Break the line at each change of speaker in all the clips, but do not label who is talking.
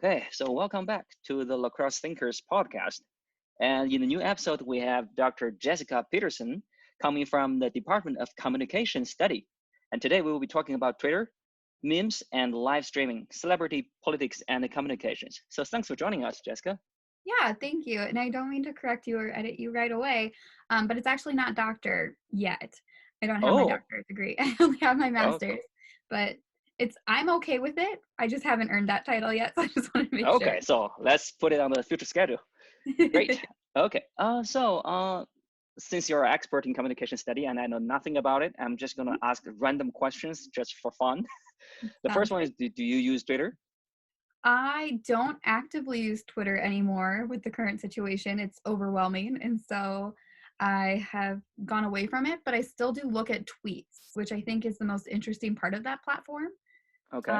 Okay, so welcome back to the Crosse Thinkers Podcast. And in the new episode, we have Dr. Jessica Peterson coming from the Department of Communication Study. And today we will be talking about Twitter, memes, and live streaming, celebrity politics, and communications. So thanks for joining us, Jessica.
Yeah, thank you. And I don't mean to correct you or edit you right away, but it's actually not doctor yet. I don't have my
Oh,
doctorate degree. I only have my
oh,
master's, but I'm okay with it. I just haven't earned that title yet, so I just want to make sure.
okay. So let's put it on the future schedule. Great. Okay. Since you're an expert in communication study and I know nothing about it, I'm just going to ask random questions just for fun. The first
Sounds
one
good.
is, do you use Twitter?
I don't actively use Twitter anymore with the current situation. It's overwhelming. And so I have gone away from it, but I still do look at tweets, which I think is the most interesting part of that platform.
Okay.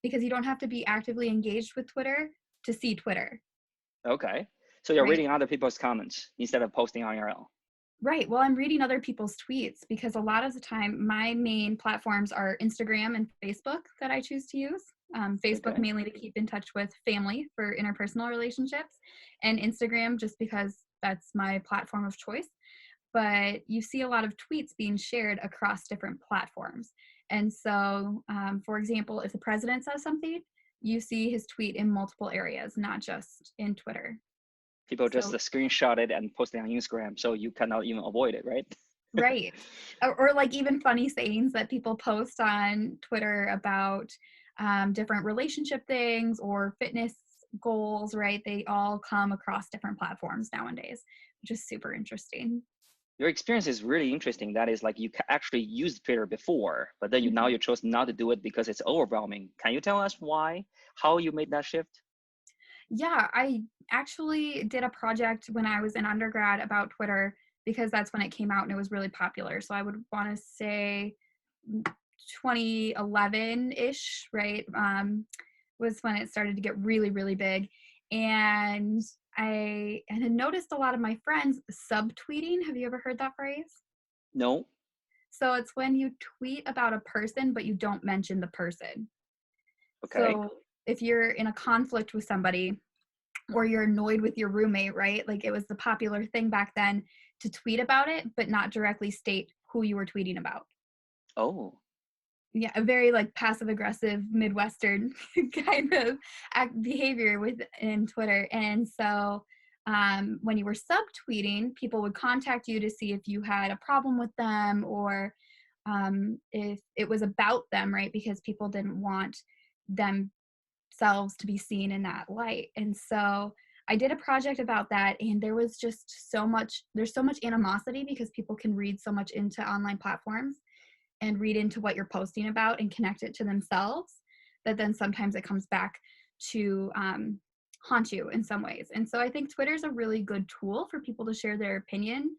Because you don't have to be actively engaged with Twitter to see Twitter,
Okay. So you're
right?
reading other people's comments instead of posting on your own.
Right. Well, I'm reading other people's tweets because a lot of the time my main platforms are Instagram and Facebook that I choose to use. Facebook
Okay.
mainly to keep in touch with family for interpersonal relationships, and Instagram just because that's my platform of choice. But you see a lot of tweets being shared across different platforms. And so, for example, if the president says something, you see his tweet in multiple areas, not just in Twitter.
People just
So
screenshot it and post it on Instagram, so you cannot even avoid it, right?
right. Or like even funny sayings that people post on Twitter about different relationship things or fitness goals, right? They all come across different platforms nowadays, which is super interesting.
Your experience is really interesting. That is like you actually used Twitter before, but then now
Mhm.
you chose not to do it because it's overwhelming. Can you tell us why? How you made that shift?
Yeah, I actually did a project when I was in undergrad about Twitter because that's when it came out and it was really popular. So I would want to say 2011-ish, right? Was when it started to get really, really big. And I had noticed a lot of my friends subtweeting. Have you ever heard that phrase?
No.
So it's when you tweet about a person, but you don't mention the person.
Okay.
So if you're in a conflict with somebody, or you're annoyed with your roommate, right? Like it was the popular thing back then to tweet about it, but not directly state who you were tweeting about.
Oh,
Yeah, a very like passive aggressive Midwestern kind of behavior within Twitter. And so when you were subtweeting, people would contact you to see if you had a problem with them or if it was about them, right? Because people didn't want themselves to be seen in that light. And so I did a project about that, and there's so much animosity because people can read so much into online platforms and read into what you're posting about and connect it to themselves that then sometimes it comes back to haunt you in some ways. And so I think Twitter is a really good tool for people to share their opinion,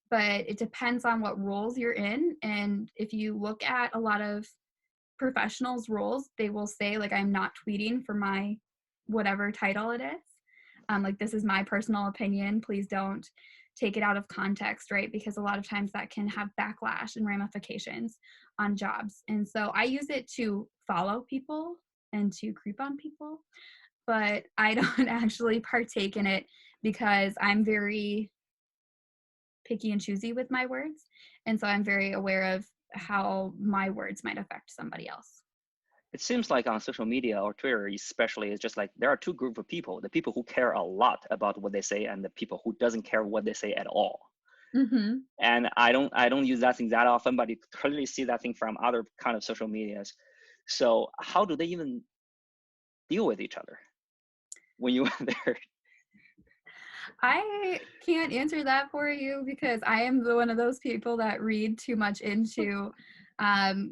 but it depends on what roles you're in. And if you look at a lot of professionals' roles, they will say, like, I'm not tweeting for my whatever title it is. Like, this is my personal opinion. Please don't take it out of context, right? Because a lot of times that can have backlash and ramifications on jobs. And so I use it to follow people and to creep on people, but I don't actually partake in it because I'm very picky and choosy with my words. And so I'm very aware of how my words might affect somebody else.
it seems like on social media or Twitter, especially, it's just like there are two groups of people: the people who care a lot about what they say, and the people who doesn't care what they say at all.
Mm-hmm.
And I don't use that thing that often, but you clearly see that thing from other kind of social medias. So how do they even deal with each other when you were there?
I can't answer that for you because I am one of those people that read too much into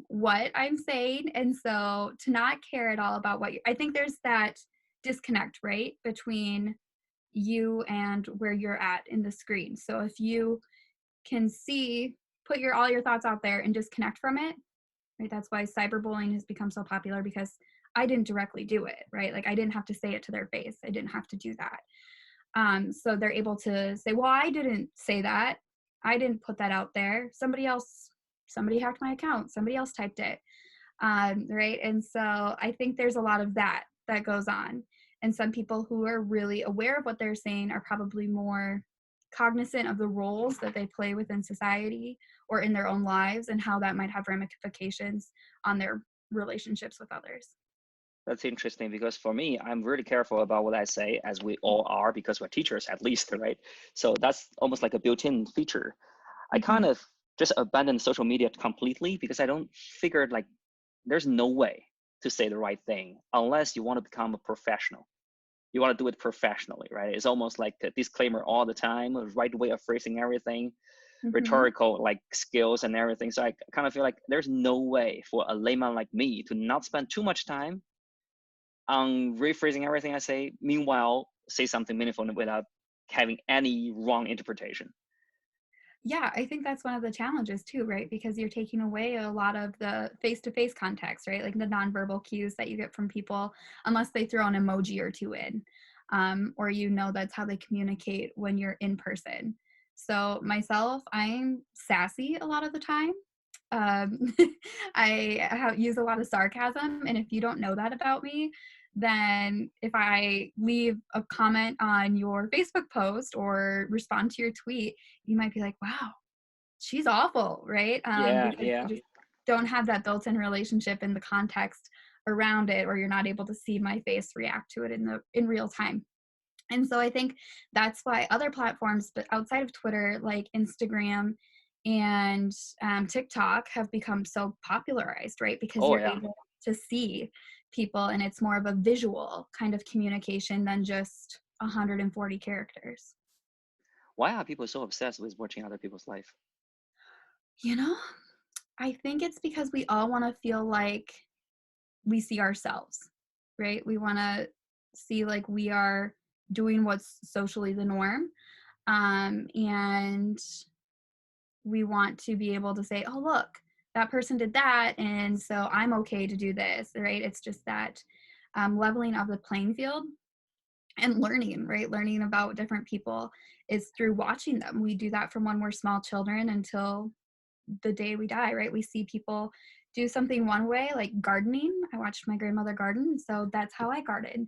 what I'm saying. And so to not care at all about I think there's that disconnect, right, between you and where you're at in the screen. So if you can put all your thoughts out there and disconnect from it, right? That's why cyberbullying has become so popular because I didn't directly do it, right? Like I didn't have to say it to their face. I didn't have to do that. So they're able to say, well, I didn't say that. I didn't put that out there. Somebody hacked my account. Somebody else typed it. Right. And so I think there's a lot of that goes on. And some people who are really aware of what they're saying are probably more cognizant of the roles that they play within society or in their own lives and how that might have ramifications on their relationships with others.
That's interesting because for me, I'm really careful about what I say, as we all are, because we're teachers at least, right? So that's almost like a built-in feature. I kind of just abandoned social media completely because I don't figure like there's no way to say the right thing unless you want to become a professional. You want to do it professionally, right? It's almost like a disclaimer all the time, a right way of phrasing everything, rhetorical like skills and everything. So I kind of feel like there's no way for a layman like me to not spend too much time on rephrasing everything I say, meanwhile say something meaningful without having any wrong interpretation.
Yeah, I think that's one of the challenges too, right? Because you're taking away a lot of the face-to-face context, right? Like the nonverbal cues that you get from people, unless they throw an emoji or two in, or that's how they communicate when you're in person. So myself, I'm sassy a lot of the time. Um, use a lot of sarcasm, and if you don't know that about me, then if I leave a comment on your Facebook post or respond to your tweet, you might be like, wow, she's awful, right?
Yeah,
Because
yeah.
you just don't have that built-in relationship in the context around it, or you're not able to see my face react to it in real time. And so I think that's why other platforms, but outside of Twitter, like Instagram and TikTok, have become so popularized, right? Because
Oh
you're
yeah.
able to see people, and it's more of a visual kind of communication than just 140 characters.
Why are people so obsessed with watching other people's life?
You know, I think it's because we all want to feel like we see ourselves, right? We want to see like we are doing what's socially the norm. And we want to be able to say, oh, look, that person did that, and so I'm okay to do this, right? It's just that leveling of the playing field and learning, right? Learning about different people is through watching them. We do that from when we're small children until the day we die, right? We see people do something one way, like gardening. I watched my grandmother garden, so that's how I garden.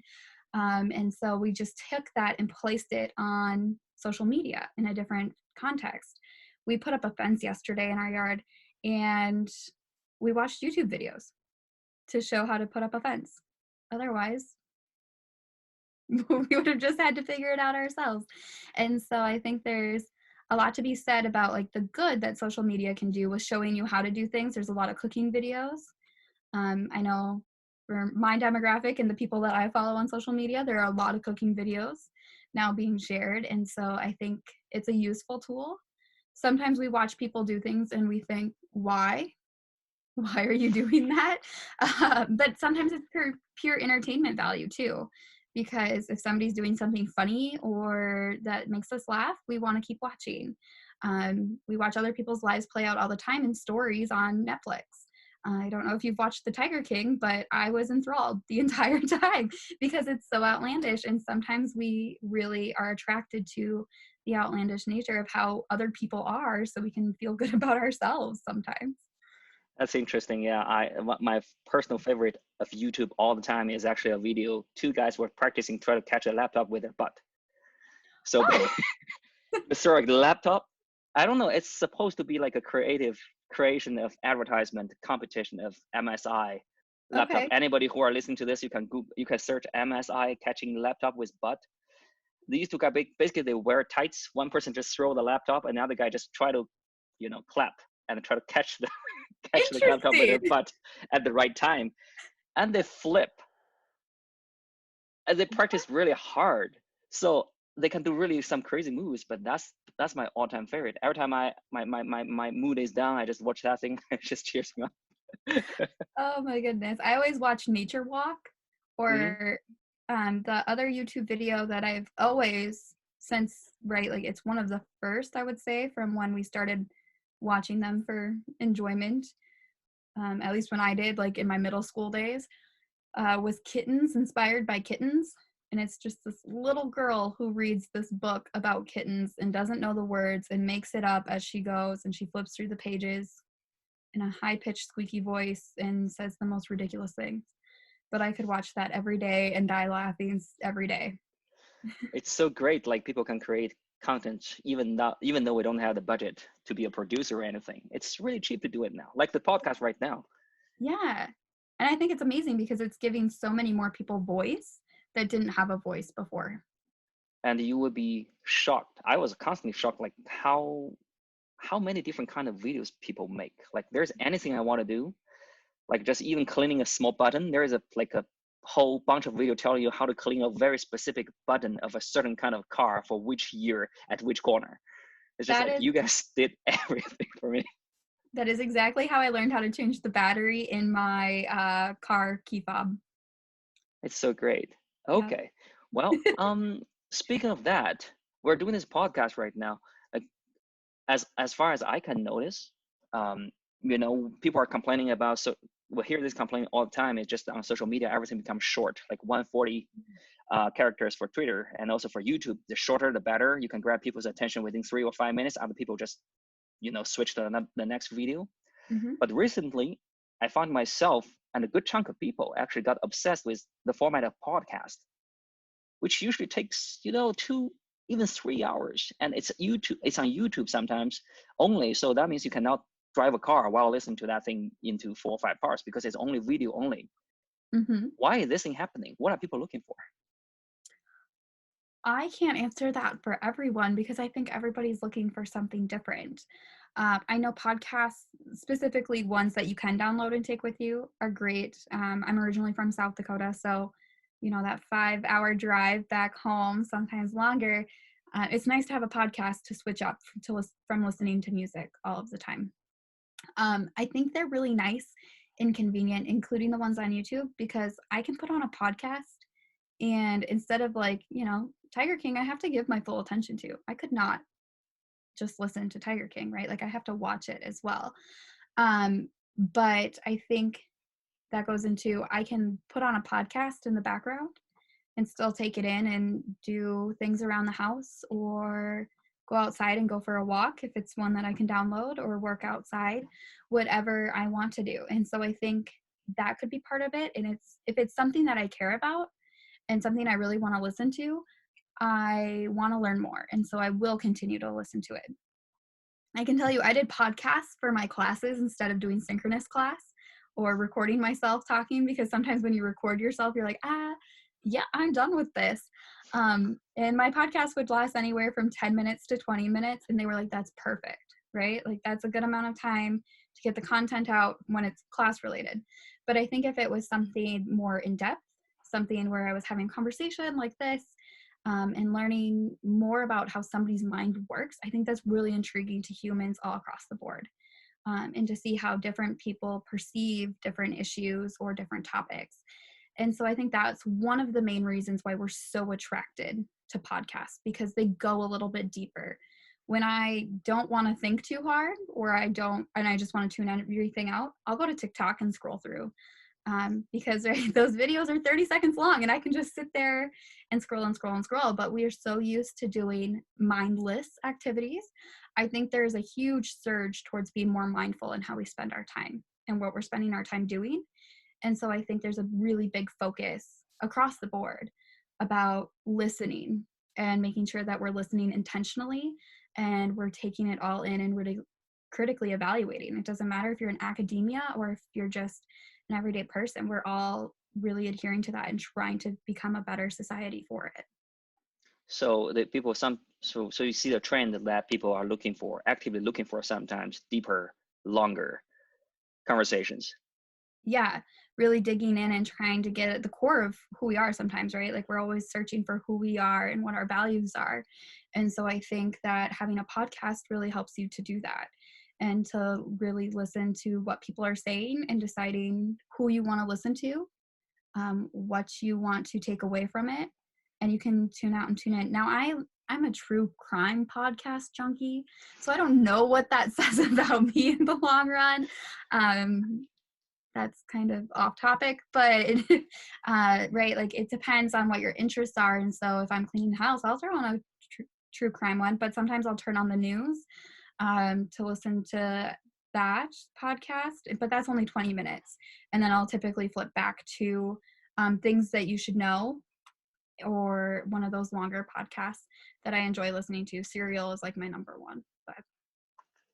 And so we just took that and placed it on social media in a different context. We put up a fence yesterday in our yard, and we watched YouTube videos to show how to put up a fence. Otherwise, we would have just had to figure it out ourselves. And so I think there's a lot to be said about like the good that social media can do with showing you how to do things. There's a lot of cooking videos. I know for my demographic and the people that I follow on social media, there are a lot of cooking videos now being shared. And so I think it's a useful tool. Sometimes we watch people do things and we think, why? Why are you doing that? But sometimes it's pure entertainment value too. Because if somebody's doing something funny or that makes us laugh, we want to keep watching. We watch other people's lives play out all the time in stories on Netflix. I don't know if you've watched The Tiger King, but I was enthralled the entire time because it's so outlandish. And sometimes we really are attracted to the outlandish nature of how other people are, so we can feel good about ourselves sometimes.
That's interesting. Yeah, my personal favorite of YouTube all the time is actually a video. Two guys were practicing trying to catch a laptop with their butt. So
Oh,
so like the laptop, I don't know. It's supposed to be like a creative creation of advertisement competition of MSI laptop.
okay.
Anybody who are listening to this, you can search MSI catching laptop with butt. These two guys basically they wear tights. One person just throw the laptop, and the other guy just try to, clap and try to catch the catch the laptop with
Interesting.
their butt at the right time, and they flip and they practice really hard, so they can do really some crazy moves. But that's my all-time favorite. Every time my mood is down, I just watch that thing. It just cheers me up.
Oh my goodness. I always watch Nature Walk,
Hmm.
or the other YouTube video that I've always since, right, like it's one of the first, I would say, from when we started watching them for enjoyment, at least when I did, like in my middle school days, was Kittens, inspired by kittens. And it's just this little girl who reads this book about kittens and doesn't know the words and makes it up as she goes, and she flips through the pages in a high-pitched squeaky voice and says the most ridiculous things. but I could watch that every day and die laughing every day.
It's so great. Like people can create content even though we don't have the budget to be a producer or anything. It's really cheap to do it now. Like the podcast right now.
Yeah. And I think it's amazing because it's giving so many more people voice that didn't have a voice before.
And you would be shocked. I was constantly shocked, like how many different kind of videos people make. Like there's anything I want to do, like just even cleaning a small button. There is a whole bunch of video telling you how to clean a very specific button of a certain kind of car for which year at which corner. It's just like you guys did everything for me.
That is exactly how I learned how to change the battery in my car key fob.
It's so great. Okay. Yeah. Well, speaking of that, we're doing this podcast right now. Like, as far as I can notice, people are complaining about, so we'll hear this complaint all the time. It's just on social media, everything becomes short, like 140 characters for Twitter and also for YouTube. The shorter, the better. You can grab people's attention within 3 or 5 minutes. Other people just, switch to the next video.
Mm-hmm.
But recently, I found myself and a good chunk of people actually got obsessed with the format of podcast, which usually takes 2, even 3 hours, and it's on YouTube sometimes only. So that means you cannot drive a car while listening to that thing into 4 or 5 parts because it's only video only.
Mm-hmm.
Why is this thing happening? What are people looking for?
I can't answer that for everyone because I think everybody's looking for something different. I know podcasts, specifically ones that you can download and take with you, are great. I'm originally from South Dakota, so that 5-hour drive back home, sometimes longer. It's nice to have a podcast to switch up from listening to music all of the time. I think they're really nice and convenient, including the ones on YouTube, because I can put on a podcast and instead of Tiger King, I have to give my full attention to. I could not just listen to Tiger King, right? Like I have to watch it as well. But I think that goes into, I can put on a podcast in the background and still take it in and do things around the house or go outside and go for a walk if it's one that I can download, or work outside, whatever I want to do. And so I think that could be part of it. And if it's something that I care about and something I really want to listen to, I want to learn more. And so I will continue to listen to it. I can tell you, I did podcasts for my classes instead of doing synchronous class or recording myself talking, because sometimes when you record yourself, you're like, yeah, I'm done with this. And my podcast would last anywhere from 10 minutes to 20 minutes. And they were like, that's perfect, right? Like that's a good amount of time to get the content out when it's class related. But I think if it was something more in depth, something where I was having conversation like this, and learning more about how somebody's mind works, I think that's really intriguing to humans all across the board. And to see how different people perceive different issues or different topics. And so I think that's one of the main reasons why we're so attracted to podcasts, because they go a little bit deeper. When I don't want to think too hard, or I just want to tune everything out, I'll go to TikTok and scroll through. Because those videos are 30 seconds long and I can just sit there and scroll and scroll and scroll. But we are so used to doing mindless activities. I think there's a huge surge towards being more mindful in how we spend our time and what we're spending our time doing. And so I think there's a really big focus across the board about listening and making sure that we're listening intentionally and we're taking it all in and really critically evaluating. It doesn't matter if you're in academia or if you're just an everyday person. We're all really adhering to that and trying to become a better society for it.
So the people, so you see the trend that people are actively looking for sometimes deeper, longer conversations.
Yeah, really digging in and trying to get at the core of who we are sometimes, right? Like we're always searching for who we are and what our values are. And so I think that having a podcast really helps you to do that, and to really listen to what people are saying and deciding who you want to listen to, what you want to take away from it, and you can tune out and tune in. Now, I'm a true crime podcast junkie, so I don't know what that says about me in the long run. That's kind of off topic, but right, like it depends on what your interests are. And so if I'm cleaning the house, I'll throw on a true crime one, but sometimes I'll turn on the news to listen to that podcast, but that's only 20 minutes. And then I'll typically flip back to things that you should know, or one of those longer podcasts that I enjoy listening to. Serial is like my number one. But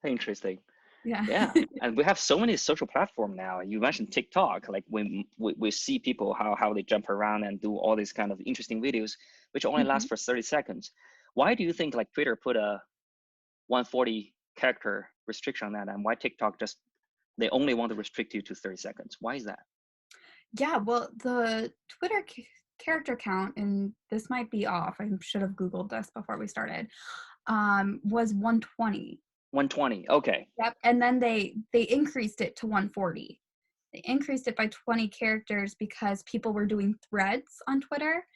Interesting.
yeah.
Yeah, and we have so many social platform now. You mentioned TikTok, like when we see people how they jump around and do all these kind of interesting videos, which only
Mhm.
last for 30 seconds. Why do you think like Twitter put a 140 character restriction on that, and why TikTok just they only want to restrict you to 30 seconds? Why is that?
Yeah, well, the Twitter character count, and this might be off, I should have Googled this before we started, was 120.
120. Okay.
Yep. And then they increased it to 140. They increased it by 20 characters because people were doing threads on Twitter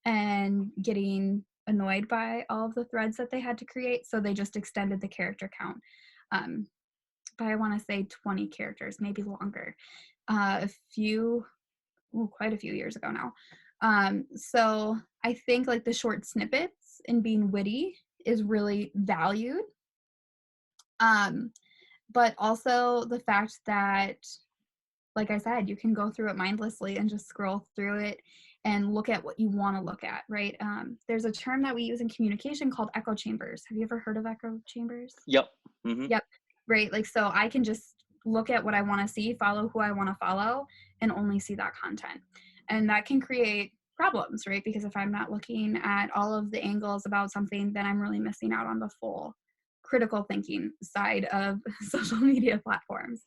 and getting annoyed by all of the threads that they had to create. So they just extended the character count. Um, but I want to say 20 characters, maybe longer. Quite a few years ago now. So I think like the short snippets and being witty is really valued. But also the fact that, like I said, you can go through it mindlessly and just scroll through it and look at what you want to look at, right? There's a term that we use in communication called echo chambers. Have you ever heard of echo chambers?
Yep. Mm-hmm.
Yep. Right. Like, so I can just look at what I want to see, follow who I want to follow, and only see that content. And that can create problems, right? Because if I'm not looking at all of the angles about something, then I'm really missing out on the full critical thinking side of social media platforms.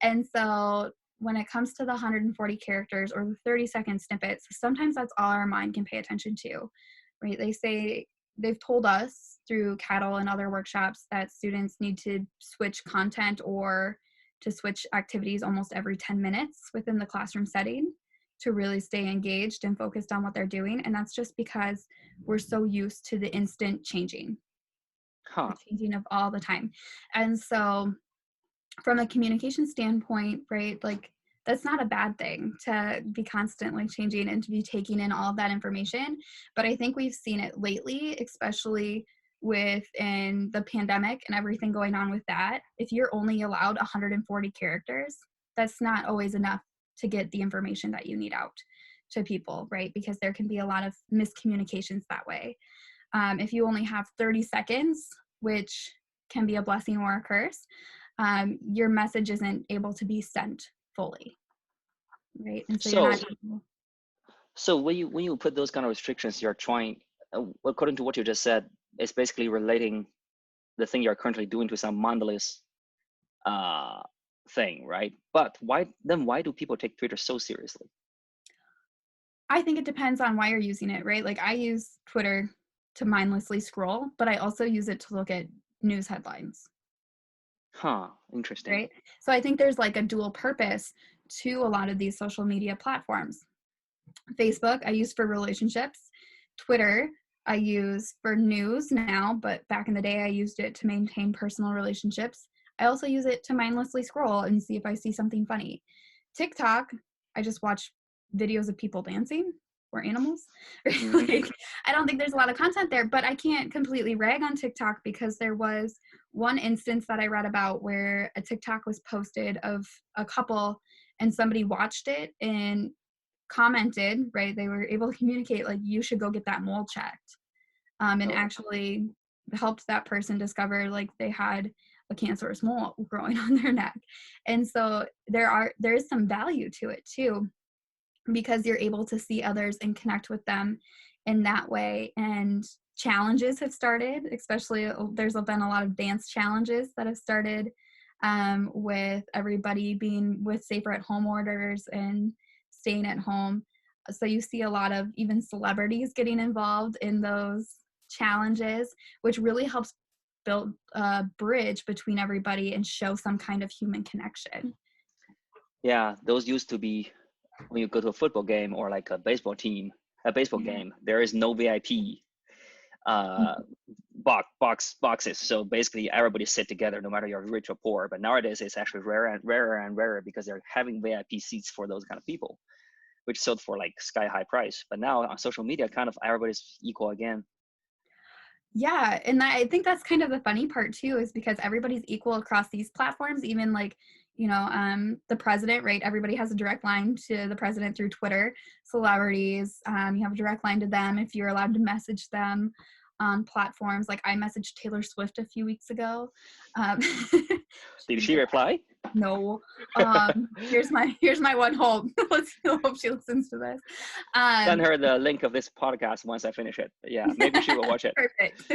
And so when it comes to the 140 characters or the 30-second snippets, sometimes that's all our mind can pay attention to, right? They've told us through Cattle and other workshops that students need to switch content or to switch activities almost every 10 minutes within the classroom setting to really stay engaged and focused on what they're doing. And that's just because we're so used to the instant changing,
Huh.
the changing of all the time. And so from a communication standpoint, right, like that's not a bad thing to be constantly changing and to be taking in all of that information. But I think we've seen it lately, especially within the pandemic and everything going on with that. If you're only allowed 140 characters, that's not always enough to get the information that you need out to people, right? Because there can be a lot of miscommunications that way. If you only have 30 seconds, which can be a blessing or a curse, your message isn't able to be sent fully, right? And so you're
So
not able.
so when you put those kind of restrictions, you're trying, according to what you just said, it's basically relating the thing you're currently doing to some mindless uh, thing, right? But why do people take Twitter so seriously?
I think it depends on why you're using it, right? Like I use Twitter to mindlessly scroll, but I also use it to look at news headlines,
Huh, interesting.
right? So I think there's like a dual purpose to a lot of these social media platforms. Facebook, I use for relationships. Twitter, I use for news now, but back in the day, I used it to maintain personal relationships. I also use it to mindlessly scroll and see if I see something funny. TikTok, I just watch videos of people dancing or animals.
Hmm.
Like, I don't think there's a lot of content there, but I can't completely rag on TikTok because there was one instance that I read about where a TikTok was posted of a couple and somebody watched it and commented, right? They were able to communicate like you should go get that mole checked, and
Oh,
actually helped that person discover like they had a cancerous mole growing on their neck. And so there is some value to it too, because you're able to see others and connect with them in that way. And challenges have started, especially there's been a lot of dance challenges that have started, with everybody being with safer at home orders and staying at home. So you see a lot of even celebrities getting involved in those challenges, which really helps build a bridge between everybody and show some kind of human connection.
yeah, those used to be when you go to a football game or like a baseball
Yeah.
game, there is no VIP uh, boxes. So basically, everybody sit together, no matter you're rich or poor. But nowadays, it's actually rarer and rarer because they're having VIP seats for those kind of people, which sold for like sky high price. But now on social media, kind of everybody's equal again.
Yeah, and I think that's kind of the funny part too, is because everybody's equal across these platforms. Even like, the president, right? Everybody has a direct line to the president through Twitter. Celebrities, you have a direct line to them if you're allowed to message them on platforms. Like I messaged Taylor Swift a few weeks ago.
Did she reply?
No. Here's my one hope. Let's hope she listens to this.
Send her the link of this podcast once I finish it. Yeah, maybe she will watch it.
Perfect.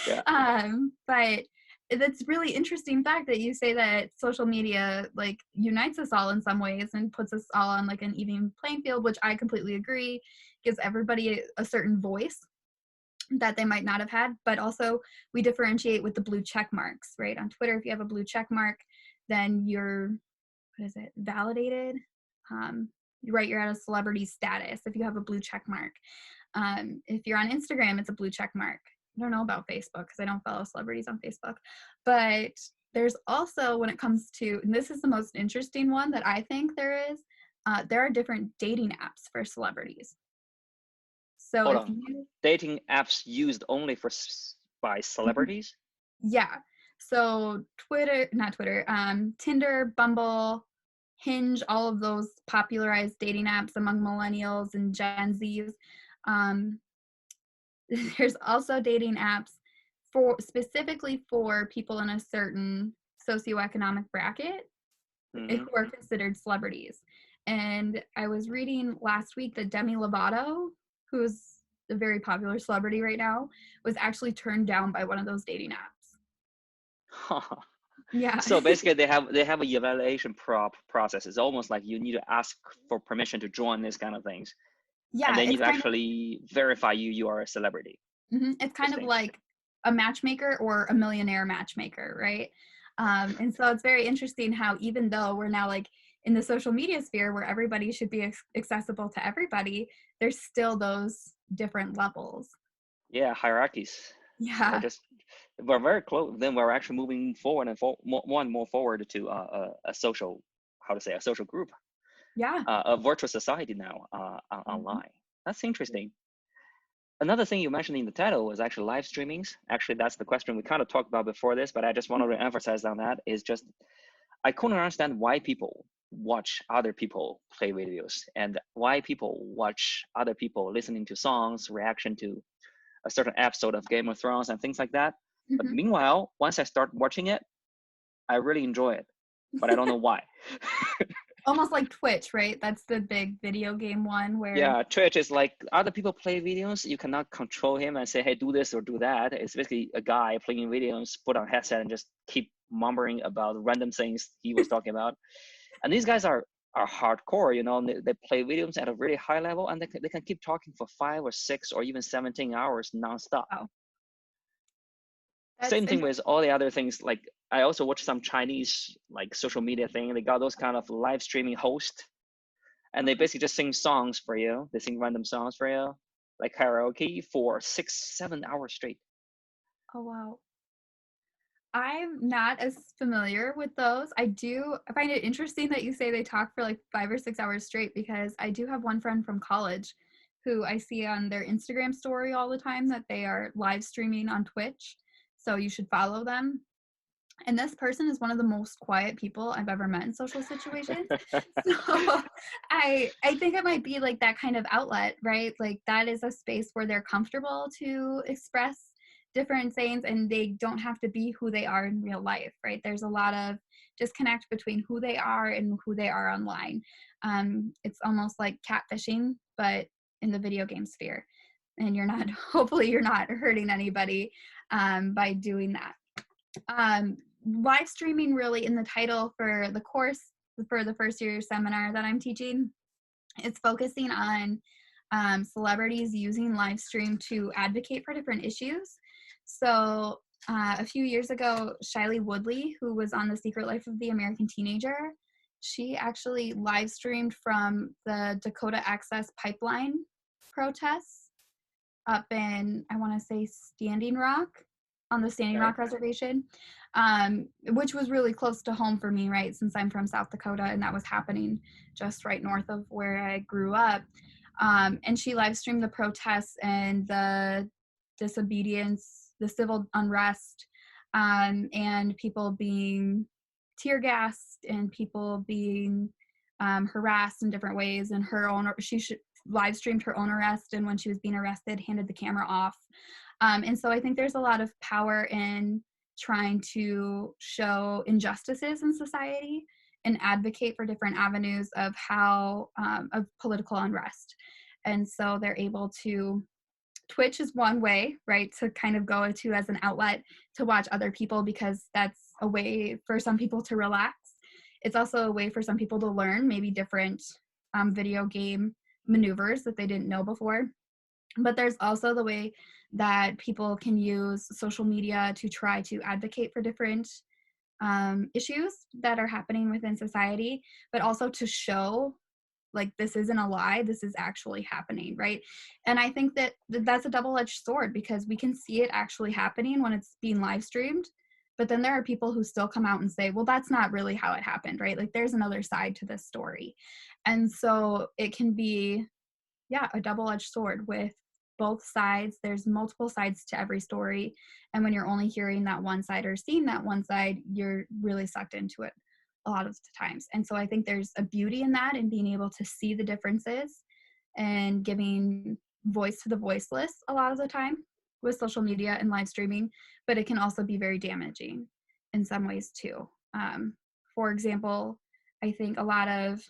Yeah.
But that's really interesting fact that you say that social media like unites us all in some ways and puts us all on like an even playing field, which I completely agree, gives everybody a certain voice that they might not have had. But also we differentiate with the blue check marks, right? On Twitter, if you have a blue check mark, then you're, validated. Right, you're at a celebrity status if you have a blue check mark. If you're on Instagram, it's a blue check mark. I don't know about Facebook because I don't follow celebrities on Facebook. But there's also, when it comes to, and this is the most interesting one that I think there are different dating apps for celebrities. So
Hold
if
on.
you,
Dating apps used only by celebrities?
yeah. So Tinder, Bumble, Hinge, all of those popularized dating apps among millennials and Gen Zs. There's also dating apps specifically for people in a certain socioeconomic bracket who are considered celebrities. And I was reading last week that Demi Lovato, who's a very popular celebrity right now, was actually turned down by one of those dating apps.
Huh.
Yeah.
So basically, they have a evaluation process. It's almost like you need to ask for permission to join these kind of things.
Yeah,
and then you actually verify you are a celebrity.
It's kind of like a matchmaker or a millionaire matchmaker, right? And so it's very interesting how even though we're now like in the social media sphere where everybody should be accessible to everybody, there's still those different levels.
Yeah, hierarchies.
Yeah.
We're very close. Then we're actually moving forward and more and more forward to a social, a social group.
Yeah.
A virtual society now online. That's interesting. Another thing you mentioned in the title was actually live streamings. Actually, that's the question we kind of talked about before this, but I just wanted to emphasize on that is just, I couldn't understand why people watch other people play videos and why people watch other people listening to songs, reaction to a certain episode of Game of Thrones and things like that. But meanwhile, once I start watching it, I really enjoy it, but I don't know why.
Almost like Twitch, right? That's the big video game one where...
Yeah, Twitch is like other people play videos. You cannot control him and say, hey, do this or do that. It's basically a guy playing videos, put on a headset and just keep mumbling about random things he was talking about. And these guys are hardcore, they play videos at a really high level and they can keep talking for 5 or 6 or even 17 hours nonstop. Wow. Same thing with all the other things. Like I also watch some Chinese like social media thing. They got those kind of live streaming hosts, and they basically just sing songs for you. They sing random songs for you, like karaoke for 6-7 hours straight.
Oh wow! I'm not as familiar with those. I find it interesting that you say they talk for like 5 or 6 hours straight because I do have one friend from college who I see on their Instagram story all the time that they are live streaming on Twitch. So you should follow them. And this person is one of the most quiet people I've ever met in social situations. So I think it might be like that kind of outlet, right? Like that is a space where they're comfortable to express different things and they don't have to be who they are in real life, right? There's a lot of disconnect between who they are and who they are online. It's almost like catfishing, but in the video game sphere. And hopefully you're not hurting anybody by doing that. Live streaming really in the title for the course for the first year seminar that I'm teaching, it's focusing on celebrities using live stream to advocate for different issues. So a few years ago, Shailene Woodley, who was on The Secret Life of the American Teenager, she actually live streamed from the Dakota Access Pipeline protests up in, I want to say, Standing Rock, on the Standing Rock Reservation, which was really close to home for me, right, since I'm from South Dakota, and that was happening just right north of where I grew up. And she live streamed the protests and the disobedience, the civil unrest, and people being tear gassed and people being harassed in different ways, and she live streamed her own arrest, and when she was being arrested, handed the camera off. And so I think there's a lot of power in trying to show injustices in society and advocate for different avenues of of political unrest. And so they're able to, Twitch is one way, right, to kind of go to as an outlet to watch other people, because that's a way for some people to relax. It's also a way for some people to learn maybe different video game maneuvers that they didn't know before. But there's also the way that people can use social media to try to advocate for different issues that are happening within society, but also to show like this isn't a lie, this is actually happening, right? And I think that that's a double-edged sword, because we can see it actually happening when it's being live streamed, but then there are people who still come out and say, well, that's not really how it happened, right? Like there's another side to this story. And so it can be, a double-edged sword with both sides. There's multiple sides to every story, and when you're only hearing that one side or seeing that one side, you're really sucked into it a lot of the times. And so I think there's a beauty in that, and being able to see the differences and giving voice to the voiceless a lot of the time with social media and live streaming. But it can also be very damaging in some ways too. For example, I think a lot of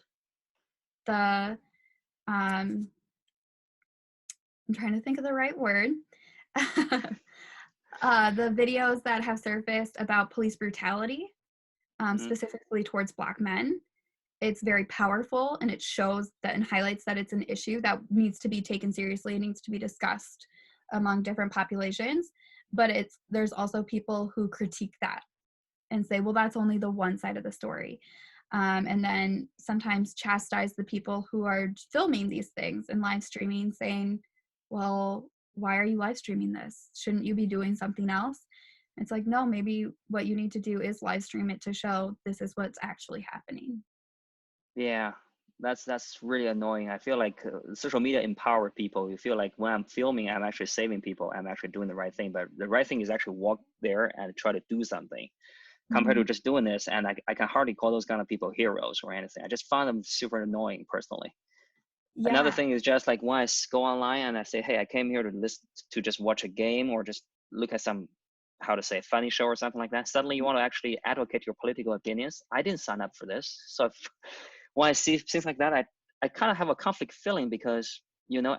the I'm trying to think of the right word. The videos that have surfaced about police brutality, specifically towards Black men, it's very powerful, and it shows that and highlights that it's an issue that needs to be taken seriously and needs to be discussed among different populations. But there's also people who critique that and say, well, that's only the one side of the story. And then sometimes chastise the people who are filming these things and live streaming, saying, well, why are you live streaming this? Shouldn't you be doing something else? It's like, no, maybe what you need to do is live stream it to show this is what's actually happening.
Yeah, that's really annoying. I feel like social media empower people. You feel like when I'm filming, I'm actually saving people. I'm actually doing the right thing. But the right thing is actually walk there and try to do something, compared to just doing this. And I can hardly call those kind of people heroes or anything. I just find them super annoying personally.
Yeah.
Another thing is just like when I go online and I say, hey, I came here to just watch a game or just look at some, how to say, funny show or something like that. Suddenly you want to actually advocate your political opinions. I didn't sign up for this. So when I see things like that, I kind of have a conflict feeling, because,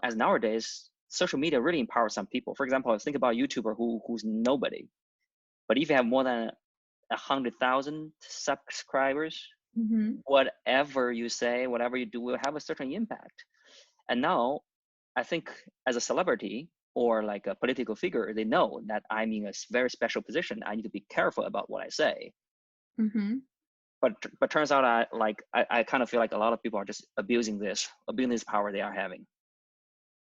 as nowadays, social media really empowers some people. For example, I think about a YouTuber who's nobody. But if you have more than 100,000 subscribers, whatever you say, whatever you do will have a certain impact. And now I think as a celebrity or like a political figure, they know that I'm in a very special position. I need to be careful about what I say. But turns out I kind of feel like a lot of people are just abusing this power they are having.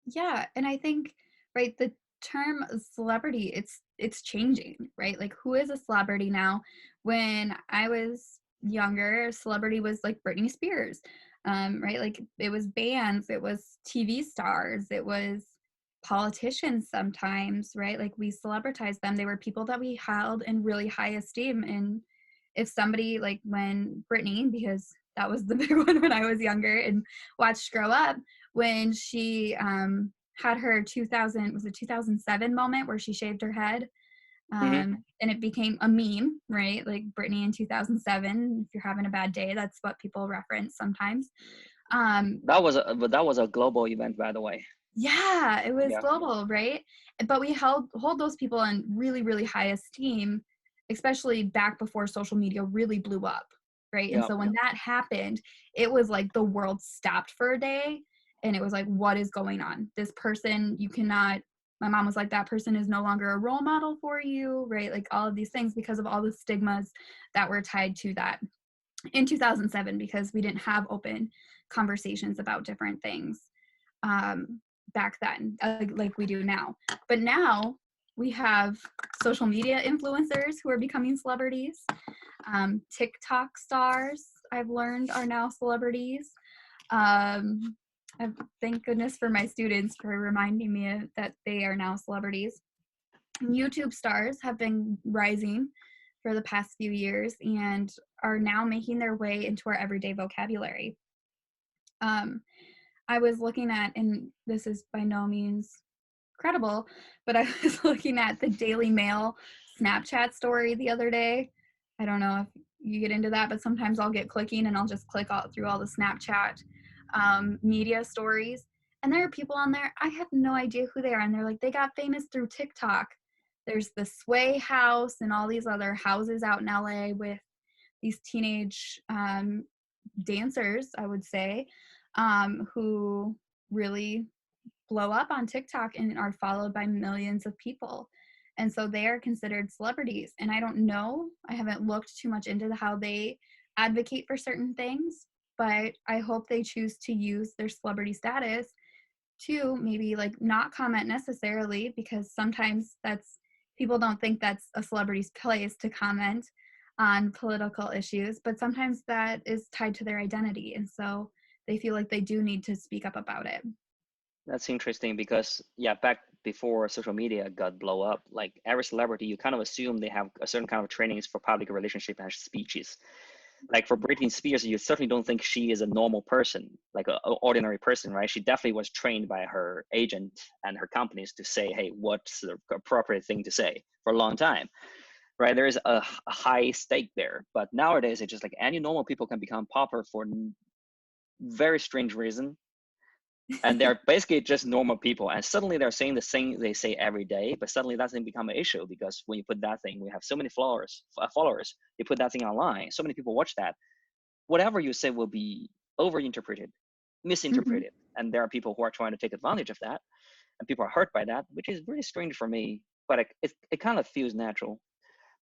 Yeah, and I think, right, the term celebrity, it's changing, right? Like, who is a celebrity now? When I was younger, celebrity was like Britney Spears, right? Like, it was bands, it was TV stars, it was politicians sometimes, right? Like, we celebritized them. They were people that we held in really high esteem. And if somebody, like when Britney, because that was the big one when I was younger and watched Grow Up, when she had her 2007 moment where she shaved her head, and it became a meme, right? Like Britney in 2007. If you're having a bad day, that's what people reference sometimes.
That was a global event, by the way.
Yeah, it was global, right? But we hold those people in really, really high esteem, especially back before social media really blew up, right? And so when that happened, it was like the world stopped for a day, and it was like, what is going on? This person, my mom was like, that person is no longer a role model for you, right? Like all of these things, because of all the stigmas that were tied to that in 2007, because we didn't have open conversations about different things back then, like we do now. But now we have social media influencers who are becoming celebrities. TikTok stars, I've learned, are now celebrities. Thank goodness for my students for reminding me that they are now celebrities. YouTube stars have been rising for the past few years and are now making their way into our everyday vocabulary. I was looking at, and this is by no means credible, but I was looking at the Daily Mail Snapchat story the other day. I don't know if you get into that, but sometimes I'll get clicking and I'll just click through all the Snapchat media stories. And there are people on there, I have no idea who they are. And they're like, they got famous through TikTok. There's the Sway House and all these other houses out in LA with these teenage dancers, I would say, who really blow up on TikTok and are followed by millions of people. And so they are considered celebrities. And I don't know, I haven't looked too much into how they advocate for certain things, but I hope they choose to use their celebrity status to maybe like not comment necessarily, because sometimes people don't think that's a celebrity's place to comment on political issues, but sometimes that is tied to their identity. And so they feel like they do need to speak up about it.
That's interesting because, yeah, back before social media got blow up, like every celebrity, you kind of assume they have a certain kind of trainings for public relationship and speeches. Like for Britney Spears, you certainly don't think she is a normal person, like an ordinary person, right? She definitely was trained by her agent and her companies to say, hey, what's the appropriate thing to say for a long time, right? There is a high stake there. But nowadays, it's just like any normal people can become popular for very strange reason. And they're basically just normal people, and suddenly they're saying the thing they say every day, but suddenly that doesn't become an issue because when you put that thing, we have so many followers, you put that thing online, so many people watch that, whatever you say will be overinterpreted, misinterpreted. And there are people who are trying to take advantage of that, and people are hurt by that, which is really strange for me, but it kind of feels natural.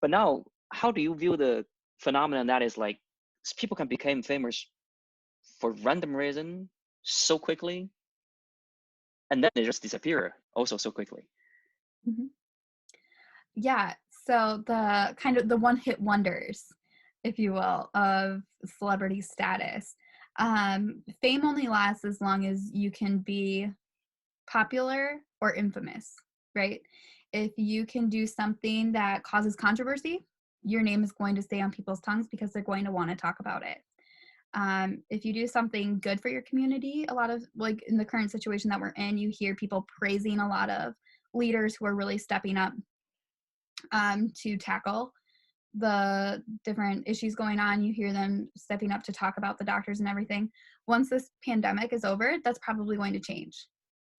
But now, how do you view the phenomenon that is like people can become famous for random reason so quickly, and then they just disappear also so quickly?
Yeah, so the kind of the one-hit wonders, if you will, of celebrity status. Fame only lasts as long as you can be popular or infamous, right? If you can do something that causes controversy, your name is going to stay on people's tongues because they're going to want to talk about it. If you do something good for your community, a lot of, like in the current situation that we're in, you hear people praising a lot of leaders who are really stepping up to tackle the different issues going on. You hear them stepping up to talk about the doctors and everything. Once this pandemic is over, that's probably going to change,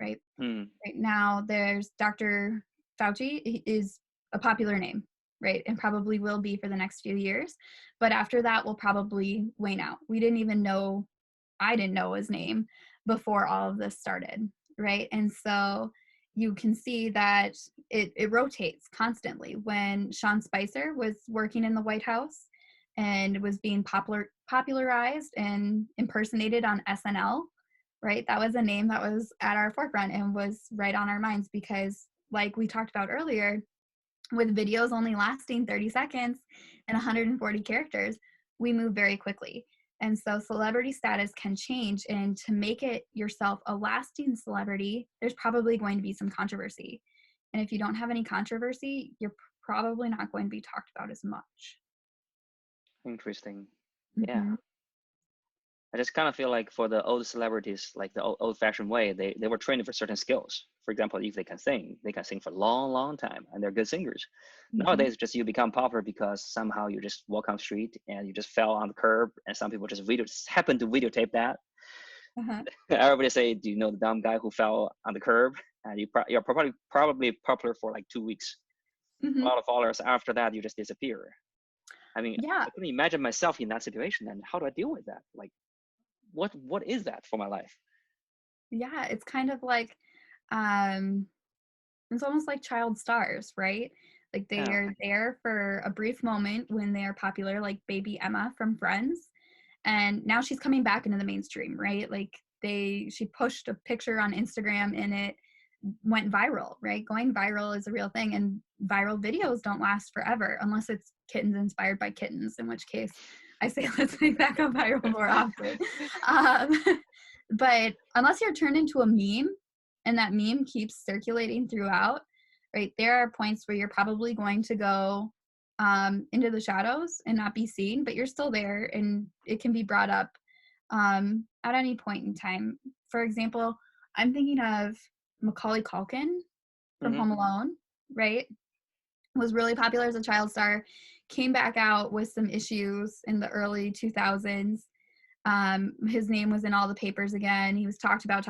right? Right now, there's Dr. Fauci is a popular name, right? And probably will be for the next few years. But after that, will probably wane out. I didn't know his name before all of this started, right? And so you can see that it rotates constantly. When Sean Spicer was working in the White House and was being popularized and impersonated on SNL, right? That was a name that was at our forefront and was right on our minds because, like we talked about earlier, with videos only lasting 30 seconds and 140 characters, we move very quickly. And so celebrity status can change, and to make it yourself a lasting celebrity, there's probably going to be some controversy. And if you don't have any controversy, you're probably not going to be talked about as much.
Interesting. Yeah. I just kind of feel like for the old celebrities, like the old-fashioned way, they were trained for certain skills. For example, if they can sing for a long, long time, and they're good singers. Nowadays, just you become popular because somehow you just walk on the street and you just fell on the curb, and some people just happen to videotape that. Everybody say, "Do you know the dumb guy who fell on the curb?" And you're probably popular for like 2 weeks. A lot of followers. After that, you just disappear. I mean, I couldn't imagine myself in that situation, and how do I deal with that? Like, what is that for my life?
Yeah, it's kind of like it's almost like child stars, right? Like they are there for a brief moment when they are popular, like baby Emma from Friends, and now she's coming back into the mainstream, right? Like she pushed a picture on Instagram and it went viral, right? Going viral is a real thing, and viral videos don't last forever unless it's kittens inspired by kittens, in which case I say let's make that go viral more often. But unless you're turned into a meme and that meme keeps circulating throughout, right, there are points where you're probably going to go into the shadows and not be seen, but you're still there and it can be brought up at any point in time. For example, I'm thinking of Macaulay Culkin from
Mm-hmm.
Home Alone, right? Was really popular as a child star, came back out with some issues in the early 2000s. His name was in all the papers again. He was talked about,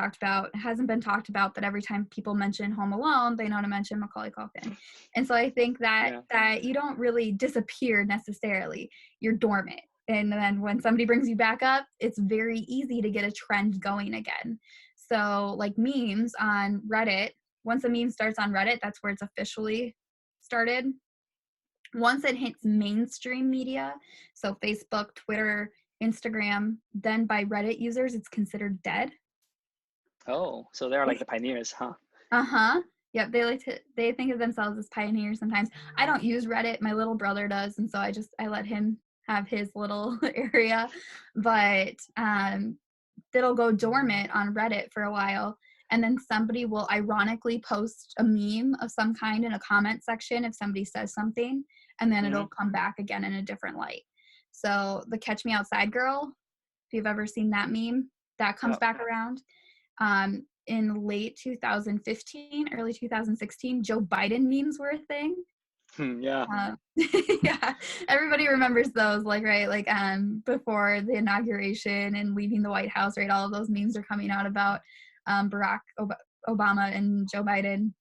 hasn't been talked about, but every time people mention Home Alone, they know to mention Macaulay Culkin. And so I think that
Yeah.
that you don't really disappear necessarily. You're dormant. And then when somebody brings you back up, it's very easy to get a trend going again. So like memes on Reddit, once a meme starts on Reddit, that's where it's officially started. Once it hits mainstream media, so Facebook, Twitter, Instagram, then by Reddit users, it's considered dead.
Oh, so they're like the pioneers, huh?
Uh-huh. Yep, they think of themselves as pioneers sometimes. I don't use Reddit, my little brother does, and so I let him have his little area. But it'll go dormant on Reddit for a while, and then somebody will ironically post a meme of some kind in a comment section if somebody says something, and then
Mm-hmm.
it'll come back again in a different light. So the Catch Me Outside girl, if you've ever seen that meme, that comes
Oh,
back around. In late 2015, early 2016, Joe Biden memes were a thing.
yeah.
Yeah, everybody remembers those, like, right, like before the inauguration and leaving the White House, right? All of those memes are coming out about Barack Obama and Joe Biden,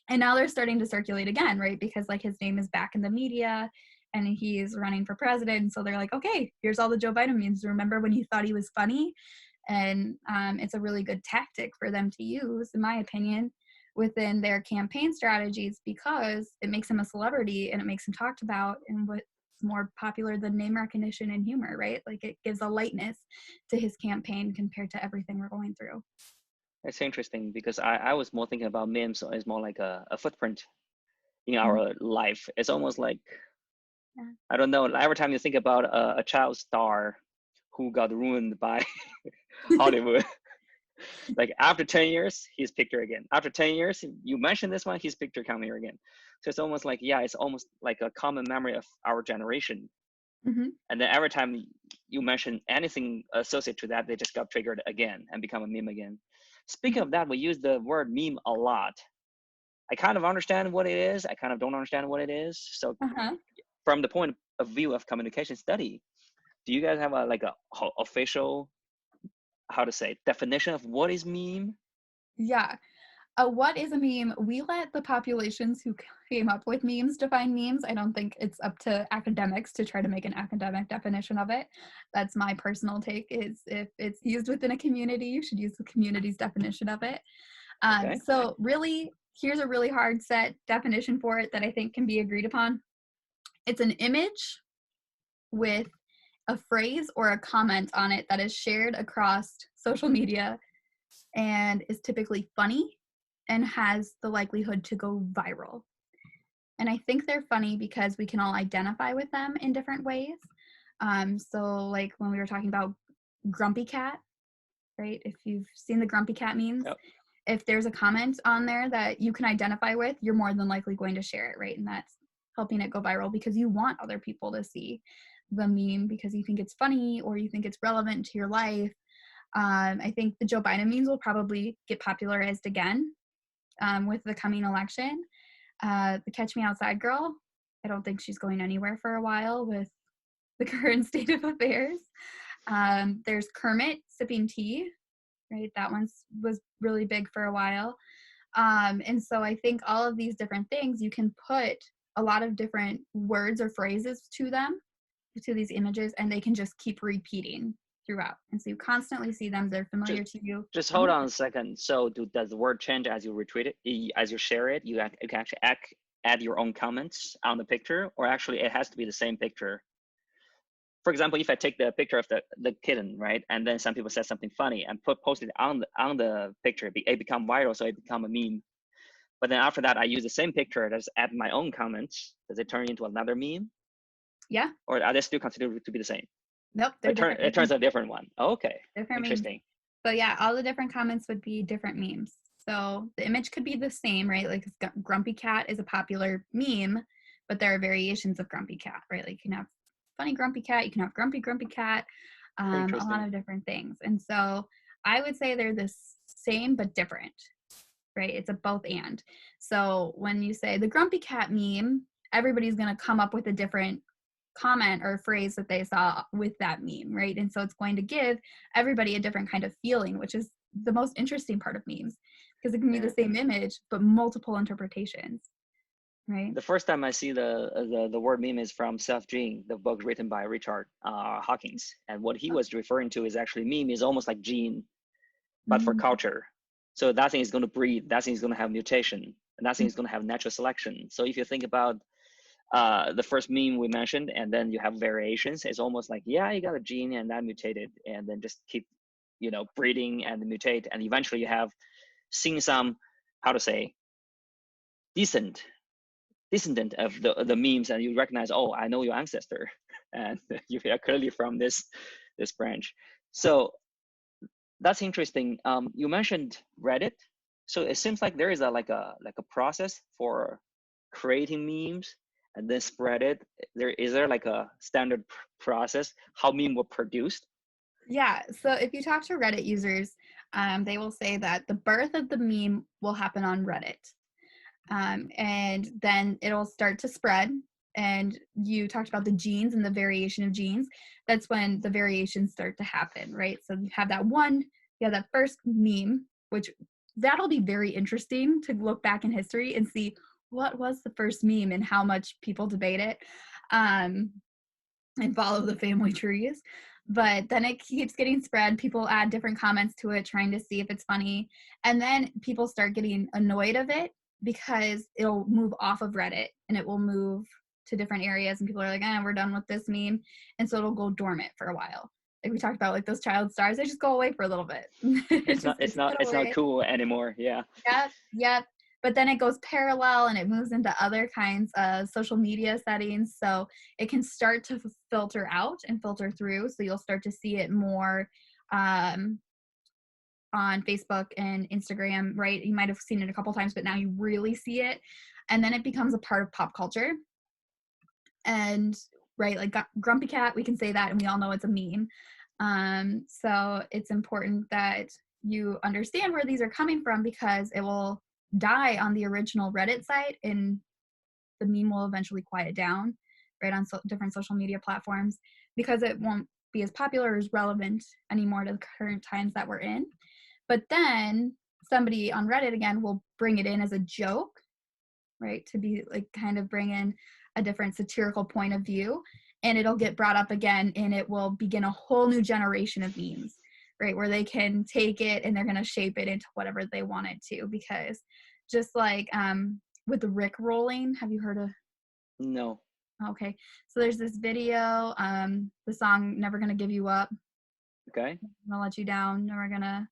and now they're starting to circulate again, right? Because like his name is back in the media and he's running for president, so they're like, okay, here's all the Joe Biden memes. Remember when you thought he was funny? And it's a really good tactic for them to use, in my opinion, within their campaign strategies, because it makes him a celebrity and it makes him talked about, and what's more popular than name recognition and humor, right? Like it gives a lightness to his campaign compared to everything we're going through.
It's interesting because I was more thinking about memes as more like a footprint in
Mhm.
our life. It's almost like,
Yeah.
I don't know, every time you think about a child star who got ruined by Hollywood, like after 10 years, he's picture again. After 10 years, you mention this one, his picture coming here again. So it's almost like, yeah, it's almost like a common memory of our generation.
Mm-hmm.
And then every time you mention anything associated to that, they just got triggered again and become a meme again. Speaking
Mm-hmm.
of that, we use the word meme a lot. I kind of understand what it is. I kind of don't understand what it is. So
Uh-huh.
from the point of view of communication study, do you guys have a official, how to say, definition of what is meme?
Yeah. What is a meme? We let the populations who came up with memes define memes. I don't think it's up to academics to try to make an academic definition of it. That's my personal take, is if it's used within a community, you should use the community's definition of it.
Okay.
So really, here's a really hard set definition for it that I think can be agreed upon. It's an image with a phrase or a comment on it that is shared across social media and is typically funny and has the likelihood to go viral. And I think they're funny because we can all identify with them in different ways. So like when we were talking about Grumpy Cat, right? If you've seen the Grumpy Cat memes,
Yep.
if there's a comment on there that you can identify with, you're more than likely going to share it, right? And that's helping it go viral because you want other people to see the meme because you think it's funny or you think it's relevant to your life. I think the Joe Biden memes will probably get popularized again with the coming election. The Catch Me Outside girl, I don't think she's going anywhere for a while with the current state of affairs. There's Kermit sipping tea, right? That one was really big for a while. And so I think all of these different things, you can put a lot of different words or phrases to them, to these images, and they can just keep repeating throughout. And so you constantly see them, they're familiar
Just
to you.
just hold on a second. So does the word change as you retweet it, as you share it? You can actually add your own comments on the picture, or actually it has to be the same picture. For example, if I take the picture of the kitten, right, and then some people said something funny and post it on the picture, it become viral, so it become a meme. But then after that, I use the same picture, just add my own comments. Does it turn into another meme,
Yeah.
or are they still considered to be the same?
Nope, they're different.
It turns a different one. Okay,
Different memes.
interesting.
So yeah, all the different comments would be different memes. So the image could be the same, right? Like Grumpy Cat is a popular meme, but there are variations of grumpy cat, right? Like you can have funny grumpy cat, you can have grumpy cat,
Very
a lot
interesting.
of different things. And so I would say they're the same but different, right? It's a both and. So when you say the grumpy cat meme, everybody's going to come up with a different comment or phrase that they saw with that meme, right? And so it's going to give everybody a different kind of feeling, which is the most interesting part of memes, because it can be the
Yeah.
same image but multiple interpretations, right?
The first time I see the word meme is from Seth Jean, the book written by Richard Hawkins, and what he was referring to is actually meme is almost like gene, but for
Mm-hmm.
culture. So that thing is going to breed, that thing is going to have mutation, and that thing is going to have natural selection. So if you think about the first meme we mentioned, and then you have variations, it's almost like, yeah, you got a gene and that mutated, and then just keep, breeding and mutate, and eventually you have seen some, how to say, decent descendant of the memes, and you recognize, oh, I know your ancestor, and you are clearly from this branch. So that's interesting. You mentioned Reddit, so it seems like there is like a process for creating memes and then spread it. Is there like a standard process how meme were produced?
Yeah. So if you talk to Reddit users, they will say that the birth of the meme will happen on Reddit. And then it'll start to spread. And you talked about the genes and the variation of genes. That's when the variations start to happen, right? So you have that first meme, which that'll be very interesting to look back in history and see what was the first meme and how much people debate it, and follow the family trees. But then it keeps getting spread. People add different comments to it, trying to see if it's funny. And then people start getting annoyed of it because it'll move off of Reddit and it will move to different areas. And people are like, we're done with this meme. And so it'll go dormant for a while. Like we talked about, like those child stars, they just go away for a little bit.
It's not it's not it's not cool anymore. Yeah.
Yep. But then it goes parallel and it moves into other kinds of social media settings. So it can start to filter out and filter through. So you'll start to see it more on Facebook and Instagram, right? You might have seen it a couple times, but now you really see it. And then it becomes a part of pop culture. And right, like Grumpy Cat, we can say that and we all know it's a meme. So it's important that you understand where these are coming from, because it will die on the original Reddit site and the meme will eventually quiet down, right, on different social media platforms, because it won't be as popular or as relevant anymore to the current times that we're in. But then somebody on Reddit again will bring it in as a joke, right, to be like kind of bring in a different satirical point of view, and it'll get brought up again and it will begin a whole new generation of memes, right, where they can take it and they're going to shape it into whatever they want it to. Because just like with the Rick rolling, have you heard of?
No.
Okay, so there's this video, the song Never Gonna Give You Up,
Okay.
I'm gonna let you down, never gonna,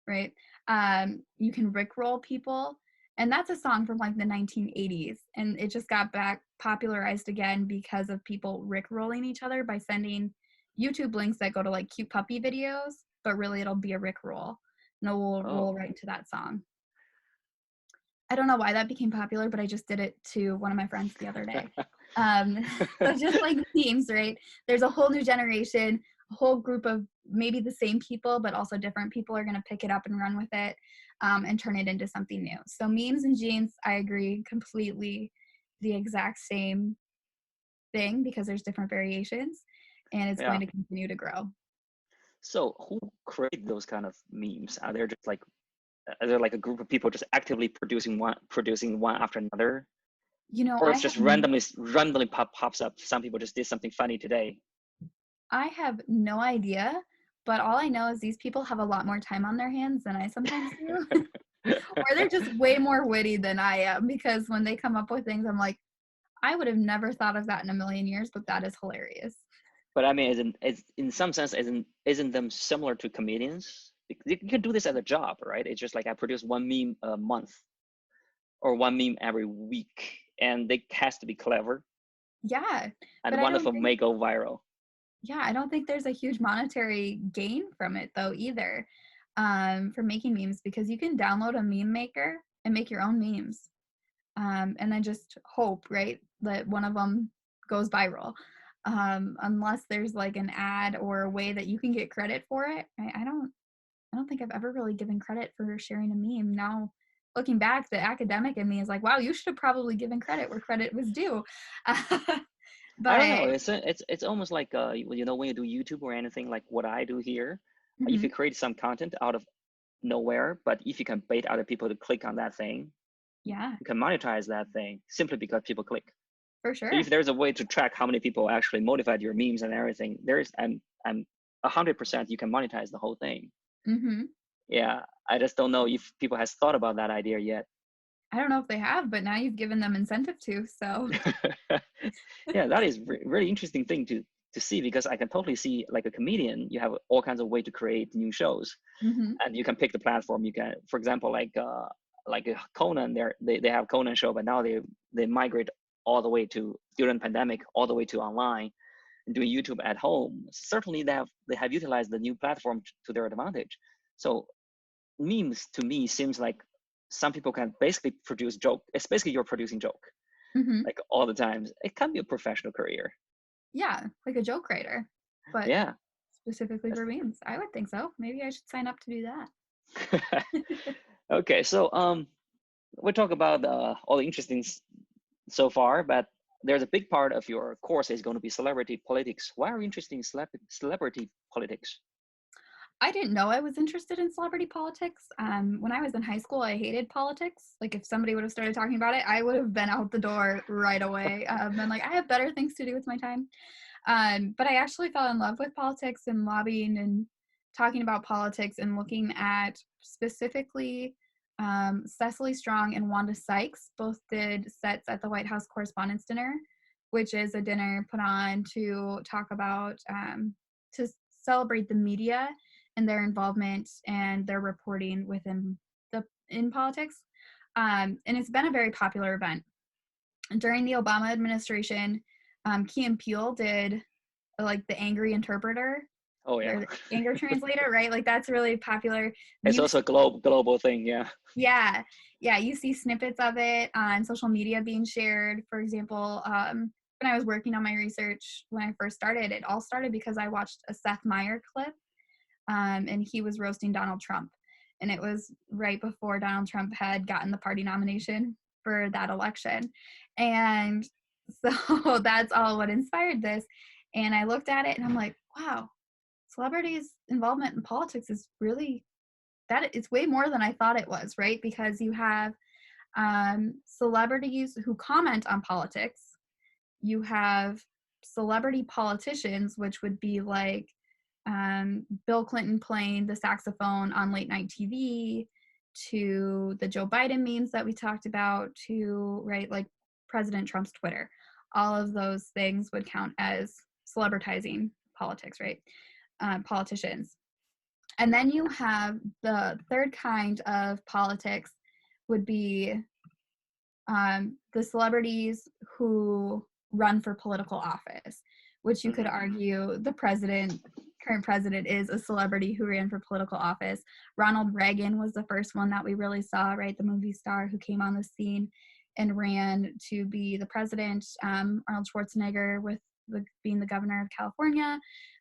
right? You can Rickroll people, and that's a song from like the 1980s, and it just got back popularized again because of people Rickrolling each other by sending YouTube links that go to like cute puppy videos, but really it'll be a Rickroll, and it will roll right into that song. I don't know why that became popular, but I just did it to one of my friends the other day. So just like memes, right? There's a whole new generation, a whole group of maybe the same people, but also different people are going to pick it up and run with it, and turn it into something new. So memes and genes, I agree, completely the exact same thing, because there's different variations and it's going to continue to grow.
So who create those kind of memes? Are there like a group of people just actively producing one after another? Or it's just randomly pops up. Some people just did something funny today.
I have no idea, but all I know is these people have a lot more time on their hands than I sometimes do. Or they're just way more witty than I am, because when they come up with things, I'm like, I would have never thought of that in a million years, but that is hilarious.
But I mean, in some sense, isn't them similar to comedians? You can do this as a job, right? It's just like I produce one meme a month or one meme every week, and it has to be clever.
Yeah.
And one of them may go viral.
Yeah, I don't think there's a huge monetary gain from it though either, for making memes, because you can download a meme maker and make your own memes. and then just hope, right, that one of them goes viral. Unless there's like an ad or a way that you can get credit for it. I don't think I've ever really given credit for sharing a meme. Now, looking back, the academic in me is like, wow, you should have probably given credit where credit was due.
I don't know.
But
It's almost like when you do YouTube or anything like what I do here. If
mhm,
you create some content out of nowhere, but if you can bait other people to click on that thing,
yeah,
you can monetize that thing simply because people click.
for
So if
sure.
there's a way to track how many people actually modified your memes and everything, I'm 100% you can monetize the whole thing.
Hmm.
Yeah, I just don't know if people has thought about that idea yet.
I don't know if they have, but now you've given them incentive to. So,
Yeah, that is really interesting thing to see because I can totally see like a comedian, you have all kinds of way to create new shows,
hmm,
and you can pick the platform. You can, for example, Conan, they have Conan show, but now they migrate all the way to during pandemic all the way to online and doing YouTube at home. Certainly, they have utilized the new platform to their advantage. So memes to me seems like some people can basically produce joke. It's basically you're producing joke
hmm,
like all the times. It can be a professional career.
yeah, like a joke writer, but
Yeah.
specifically for memes. I would think so. Maybe I should sign up to do
That's-
that.
okay, so we talk about all the interesting so far, but there's a big part of your course is going to be celebrity politics. Why are you interested in celebrity politics?
I didn't know I was interested in celebrity politics. When I was in high school, I hated politics. Like, if somebody would have started talking about it, I would have been out the door right away. Been like, I have better things to do with my time. But I actually fell in love with politics and lobbying and talking about politics and looking at specifically Cecily Strong and Wanda Sykes both did sets at the White House Correspondents' Dinner, which is a dinner put on to talk about, to celebrate the media and their involvement and their reporting in politics. And it's been a very popular event. During the Obama administration, Key and Peele did like the angry interpreter
Oh yeah,
or the anger translator, right? Like that's really popular.
it's
You
also a global thing. Yeah.
Yeah, yeah, you see snippets of it on social media being shared. For example, when I was working on my research when I first started, it all started because I watched a Seth Meyer clip, and he was roasting Donald Trump. And it was right before Donald Trump had gotten the party nomination for that election. And so that's all what inspired this. And I looked at it and I'm like, wow, celebrities' involvement in politics is really that it's way more than I thought it was, right? Because you have celebrities who comment on politics. You have celebrity politicians, which would be like Bill Clinton playing the saxophone on late night TV, to the Joe Biden memes that we talked about, to, right, like President Trump's Twitter. All of those things would count as celebritizing politics, right? Politicians. And then you have the third kind of politics would be the celebrities who run for political office, which you could
Hmm.
argue the current president is a celebrity who ran for political office. Ronald Reagan was the first one that we really saw, right? The movie star who came on the scene and ran to be the president. Arnold Schwarzenegger being the governor of California.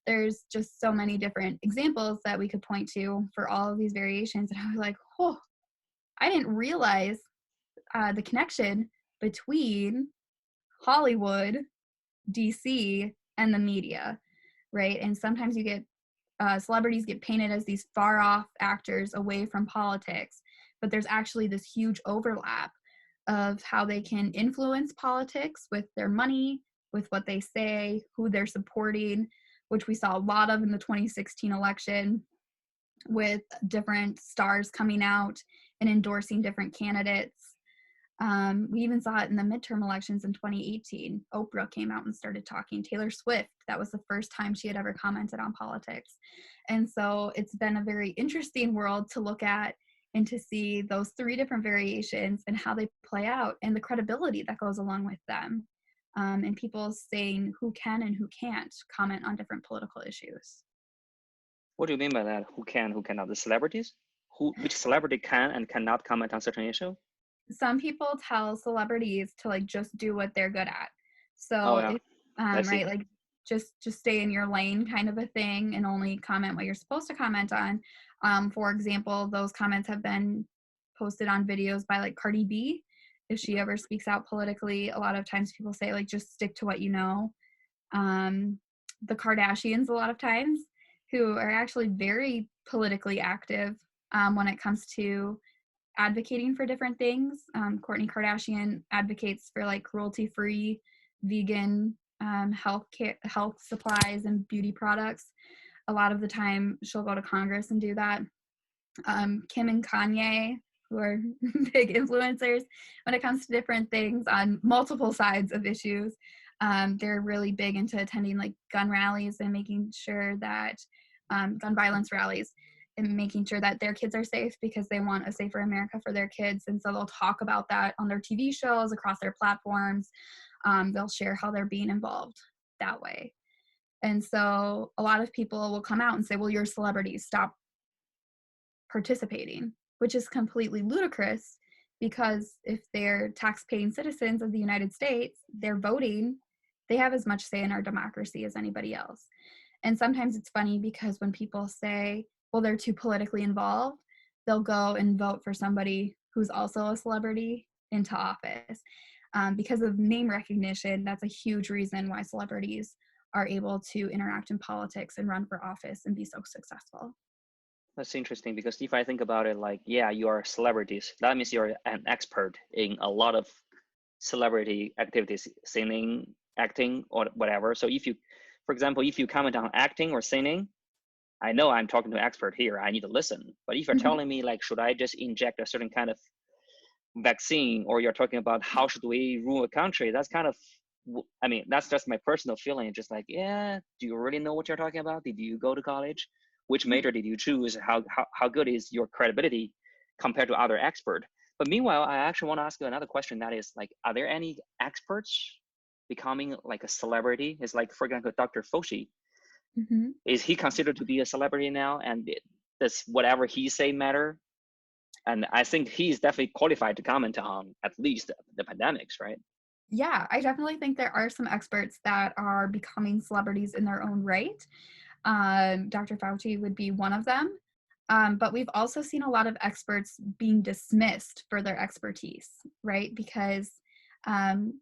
There's just so many different examples that we could point to for all of these variations. And I was like, oh, I didn't realize the connection between Hollywood, DC, and the media, right? And sometimes you get celebrities get painted as these far off actors away from politics, but there's actually this huge overlap of how they can influence politics with their money, with what they say, who they're supporting, which we saw a lot of in the 2016 election with different stars coming out and endorsing different candidates. We even saw it in the midterm elections in 2018. Oprah came out and started talking. Taylor Swift, that was the first time she had ever commented on politics. And so it's been a very interesting world to look at and to see those three different variations and how they play out and the credibility that goes along with them. And people saying who can and who can't comment on different political issues.
What do you mean by that? Who can, who cannot? The celebrities? Which celebrity can and cannot comment on certain issue?
some people tell celebrities to like just do what they're good at.
Oh
So
yeah,
if
I
right,
see.
like just stay in your lane kind of a thing and only comment what you're supposed to comment on. For example, those comments have been posted on videos by like Cardi B. If she ever speaks out politically, a lot of times people say like just stick to what you know. um, the Kardashians a lot of times, who are actually very politically active when it comes to advocating for different things. Kourtney Kardashian advocates for like cruelty-free, vegan health supplies and beauty products. A lot of the time, she'll go to Congress and do that. Kim and Kanye, who are big influencers when it comes to different things on multiple sides of issues. They're really big into attending like gun rallies and making sure that gun violence rallies and making sure that their kids are safe because they want a safer America for their kids. And so they'll talk about that on their TV shows across their platforms. They'll share how they're being involved that way. And so a lot of people will come out and say, well, you're celebrities, stop participating, which is completely ludicrous because if they're tax-paying citizens of the United States, they're voting, they have as much say in our democracy as anybody else. And sometimes it's funny because when people say, well, they're too politically involved, they'll go and vote for somebody who's also a celebrity into office. Because of name recognition, that's a huge reason why celebrities are able to interact in politics and run for office and be so successful.
That's interesting because if I think about it, like, yeah, you are celebrities. That means you're an expert in a lot of celebrity activities, singing, acting, or whatever. So if you, for example, if you comment on acting or singing, I know I'm talking to an expert here. I need to listen. But if you're
Mhm.
telling me like, should I just inject a certain kind of vaccine, or you're talking about how should we rule a country, that's kind of, I mean, that's just my personal feeling. Just like, yeah, do you really know what you're talking about? Did you go to college? Which major did you choose? How good is your credibility compared to other expert? But meanwhile, I actually want to ask you another question. That is like, are there any experts becoming like a celebrity? It's like, for example, Dr. Fauci.
Mhm.
Is he considered to be a celebrity now? And does whatever he say matter? And I think he's definitely qualified to comment on at least the pandemics, right?
Yeah, I definitely think there are some experts that are becoming celebrities in their own right. Dr. Fauci would be one of them. But we've also seen a lot of experts being dismissed for their expertise, right? Because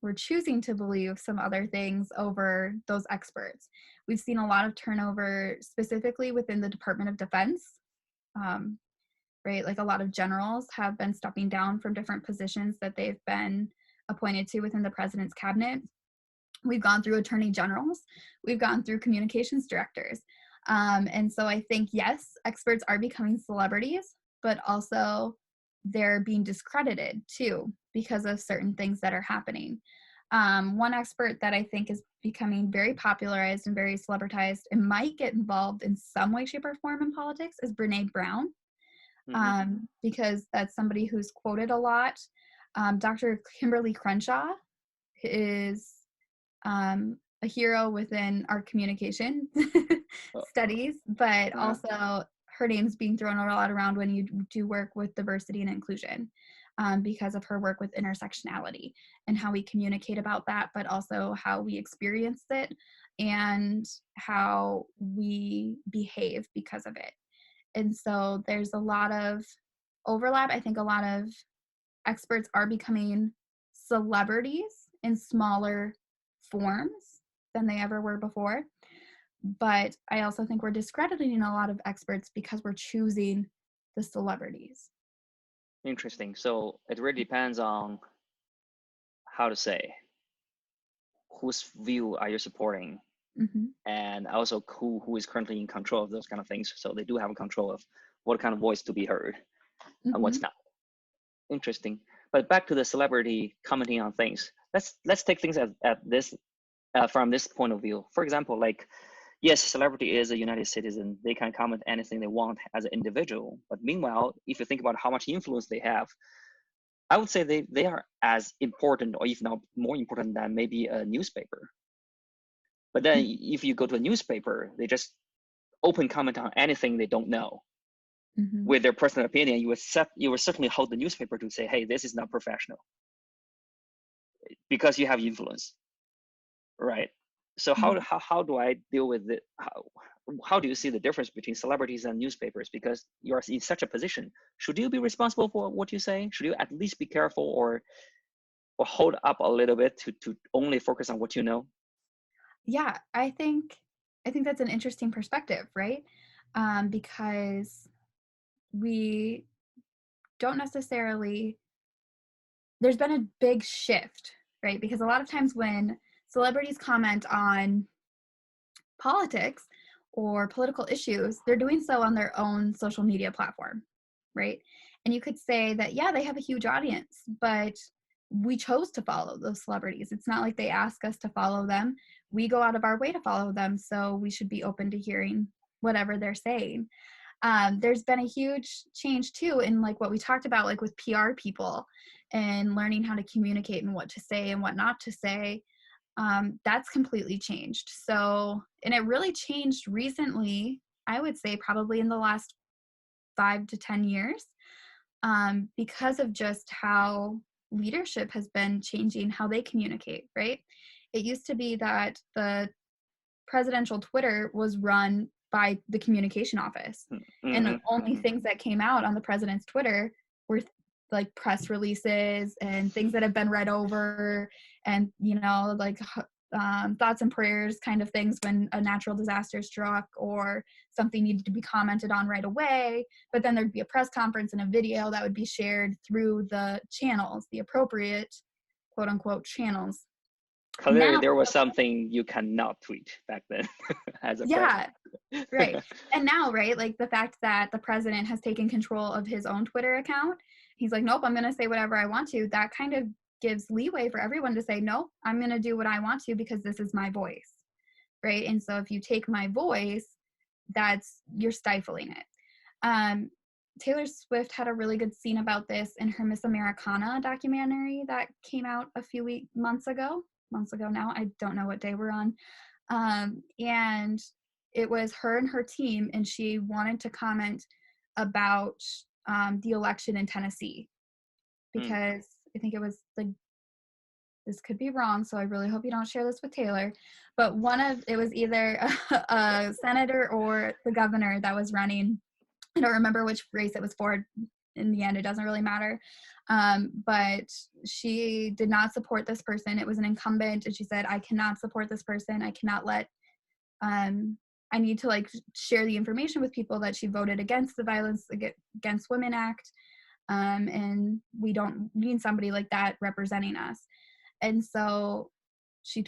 we're choosing to believe some other things over those experts. We've seen a lot of turnover specifically within the Department of Defense, um, right? Like a lot of generals have been stepping down from different positions that they've been appointed to within the president's cabinet. We've gone through attorney generals, we've gone through communications directors. And so I think, yes, experts are becoming celebrities, but also they're being discredited too because of certain things that are happening. One expert that I think is becoming very popularized and very celebritized and might get involved in some way, shape, or form in politics is Brene Brown,
Mm-hmm.
because that's somebody who's quoted a lot. Dr. Kimberly Crenshaw is a hero within our communication
Oh,
studies, but
uh,
also her name's being thrown a lot around when you do work with diversity and inclusion, because of her work with intersectionality and how we communicate about that, but also how we experience it and how we behave because of it. And so there's a lot of overlap. I think a lot of experts are becoming celebrities in smaller forms than they ever were before. But I also think we're discrediting a lot of experts because we're choosing the celebrities.
interesting. So it really depends on how to say whose view are you supporting,
Mm-hmm.
and also who is currently in control of those kind of things. So they do have a control of what kind of voice to be heard and
Mm-hmm.
what's not. Interesting. But back to the celebrity commenting on things. Let's take things at this from this point of view. For example, like, yes, celebrity is a United citizen. They can comment anything they want as an individual. But meanwhile, if you think about how much influence they have, I would say they are as important, or if not more important than maybe a newspaper. But then if you go to a newspaper, they just open comment on anything they don't know.
Mm-hmm.
with their personal opinion, you would certainly hold the newspaper to say, hey, this is not professional, because you have influence, right? So
Mm-hmm.
how do I deal with it? How do you see the difference between celebrities and newspapers? Because you are in such a position. Should you be responsible for what you say? Should you at least be careful, or hold up a little bit to only focus on what you know?
Yeah, I think that's an interesting perspective, right? Because we don't necessarily, there's been a big shift, right? Because a lot of times when celebrities comment on politics or political issues, they're doing so on their own social media platform, right? And you could say that, yeah, they have a huge audience, but we chose to follow those celebrities. It's not like they ask us to follow them. We go out of our way to follow them. So we should be open to hearing whatever they're saying. There's been a huge change too in like what we talked about, like with PR people and learning how to communicate and what to say and what not to say. That's completely changed. So, and it really changed recently, I would say probably in the last 5 to 10 years, because of just how leadership has been changing how they communicate, right? It used to be that the presidential Twitter was run by the communication office. And the
Mm-hmm,
only
mm-hmm.
things that came out on the president's Twitter were like press releases and things that have been read over, and like thoughts and prayers kind of things when a natural disaster struck or something needed to be commented on right away. But then there'd be a press conference and a video that would be shared through the channels, the appropriate quote unquote channels.
Clearly,
Now,
there was something you cannot tweet back then as a
yeah,
president.
right. And now, right, like the fact that the president has taken control of his own Twitter account, he's like, nope, I'm going to say whatever I want to. That kind of gives leeway for everyone to say, nope, I'm going to do what I want to because this is my voice, right? And so if you take my voice, you're stifling it. Taylor Swift had a really good scene about this in her Miss Americana documentary that came out a few months ago now. I don't know what day we're on. And it was her and her team, and she wanted to comment about the election in Tennessee because I think it was like, this could be wrong, so I really hope you don't share this with Taylor, but it was either a senator or the governor that was running. I don't remember which race it was for. In the end, it doesn't really matter. But she did not support this person. It was an incumbent, and she said, I cannot support this person. I cannot let, I need to like share the information with people that she voted against the Violence Against Women Act. And we don't need somebody like that representing us. And so she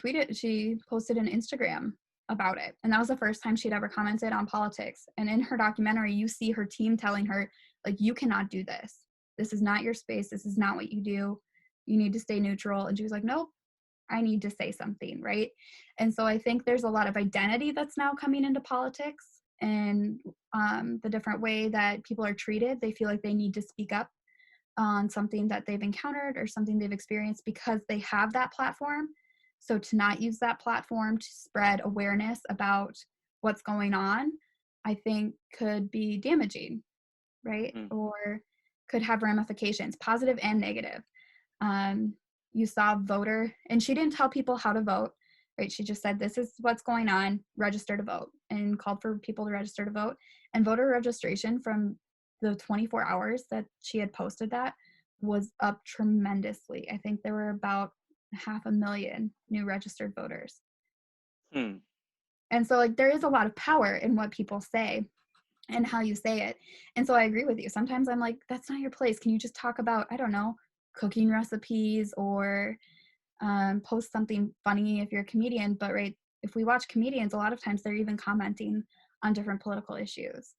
posted an Instagram about it. And that was the first time she'd ever commented on politics. And in her documentary, you see her team telling her, like, you cannot do this. This is not your space. This is not what you do. You need to stay neutral. And she was like, nope, I need to say something, right? And so I think there's a lot of identity that's now coming into politics, and the different way that people are treated. They feel like they need to speak up on something that they've encountered or something they've experienced because they have that platform. So to not use that platform to spread awareness about what's going on, I think could be damaging, right? Or could have ramifications, positive and negative. You saw voter, and she didn't tell people how to vote, right? She just said, this is what's going on, register to vote, and called for people to register to vote. And voter registration from the 24 hours that she had posted that was up tremendously. I think there were about 500,000 new registered voters. And so like there is a lot of power in what people say and how you say it. And so I agree with you. Sometimes I'm like, that's not your place. Can you just talk about, I don't know, cooking recipes or post something funny if you're a comedian? But right, if we watch comedians, a lot of times they're even commenting on different political issues.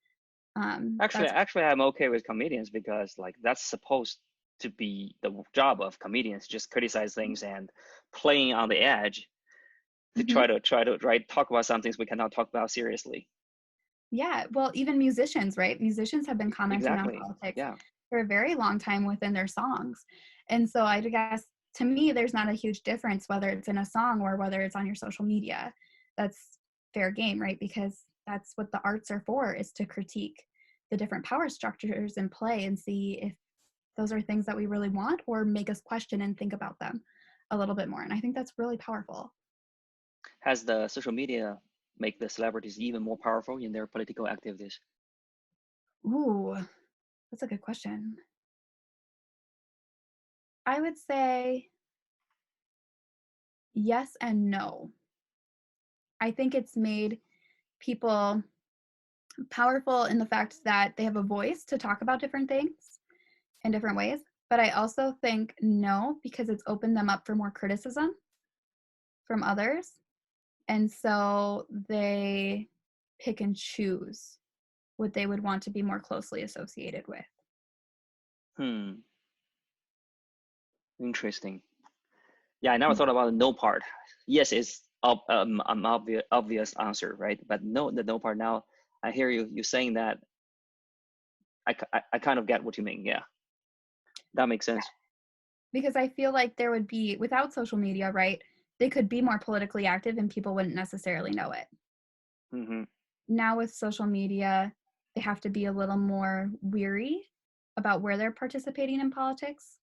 Actually, I'm okay with comedians because like that's supposed to be the job of comedians, just criticize things and playing on the edge to try to talk about some things we cannot talk about seriously.
Yeah, well, even musicians, right? Musicians have been commenting on
Exactly.
politics
Yeah.
for a very long time within their songs. And so I guess to me, there's not a huge difference whether it's in a song or whether it's on your social media. That's fair game, right? Because that's what the arts are for, is to critique. the different power structures in play and see if those are things that we really want or make us question and think about them a little bit more. And I think that's really powerful.
Has the social media make the celebrities even more powerful in their political activities?
Ooh, that's a good question. I would say yes and no. I think it's made people powerful in the fact that they have a voice to talk about different things in different ways. But I also think no, because it's opened them up for more criticism from others. And so they pick and choose what they would want to be more closely associated with.
Interesting. Yeah, I never thought about the no part. Yes, it's an obvious answer, right? But no, the no part now, I hear you saying that. I kind of get what you mean. Yeah, that makes sense.
Because I feel like there would be, without social media, right, they could be more politically active and people wouldn't necessarily know it.
Mm-hmm.
Now with social media, they have to be a little more weary about where they're participating in politics.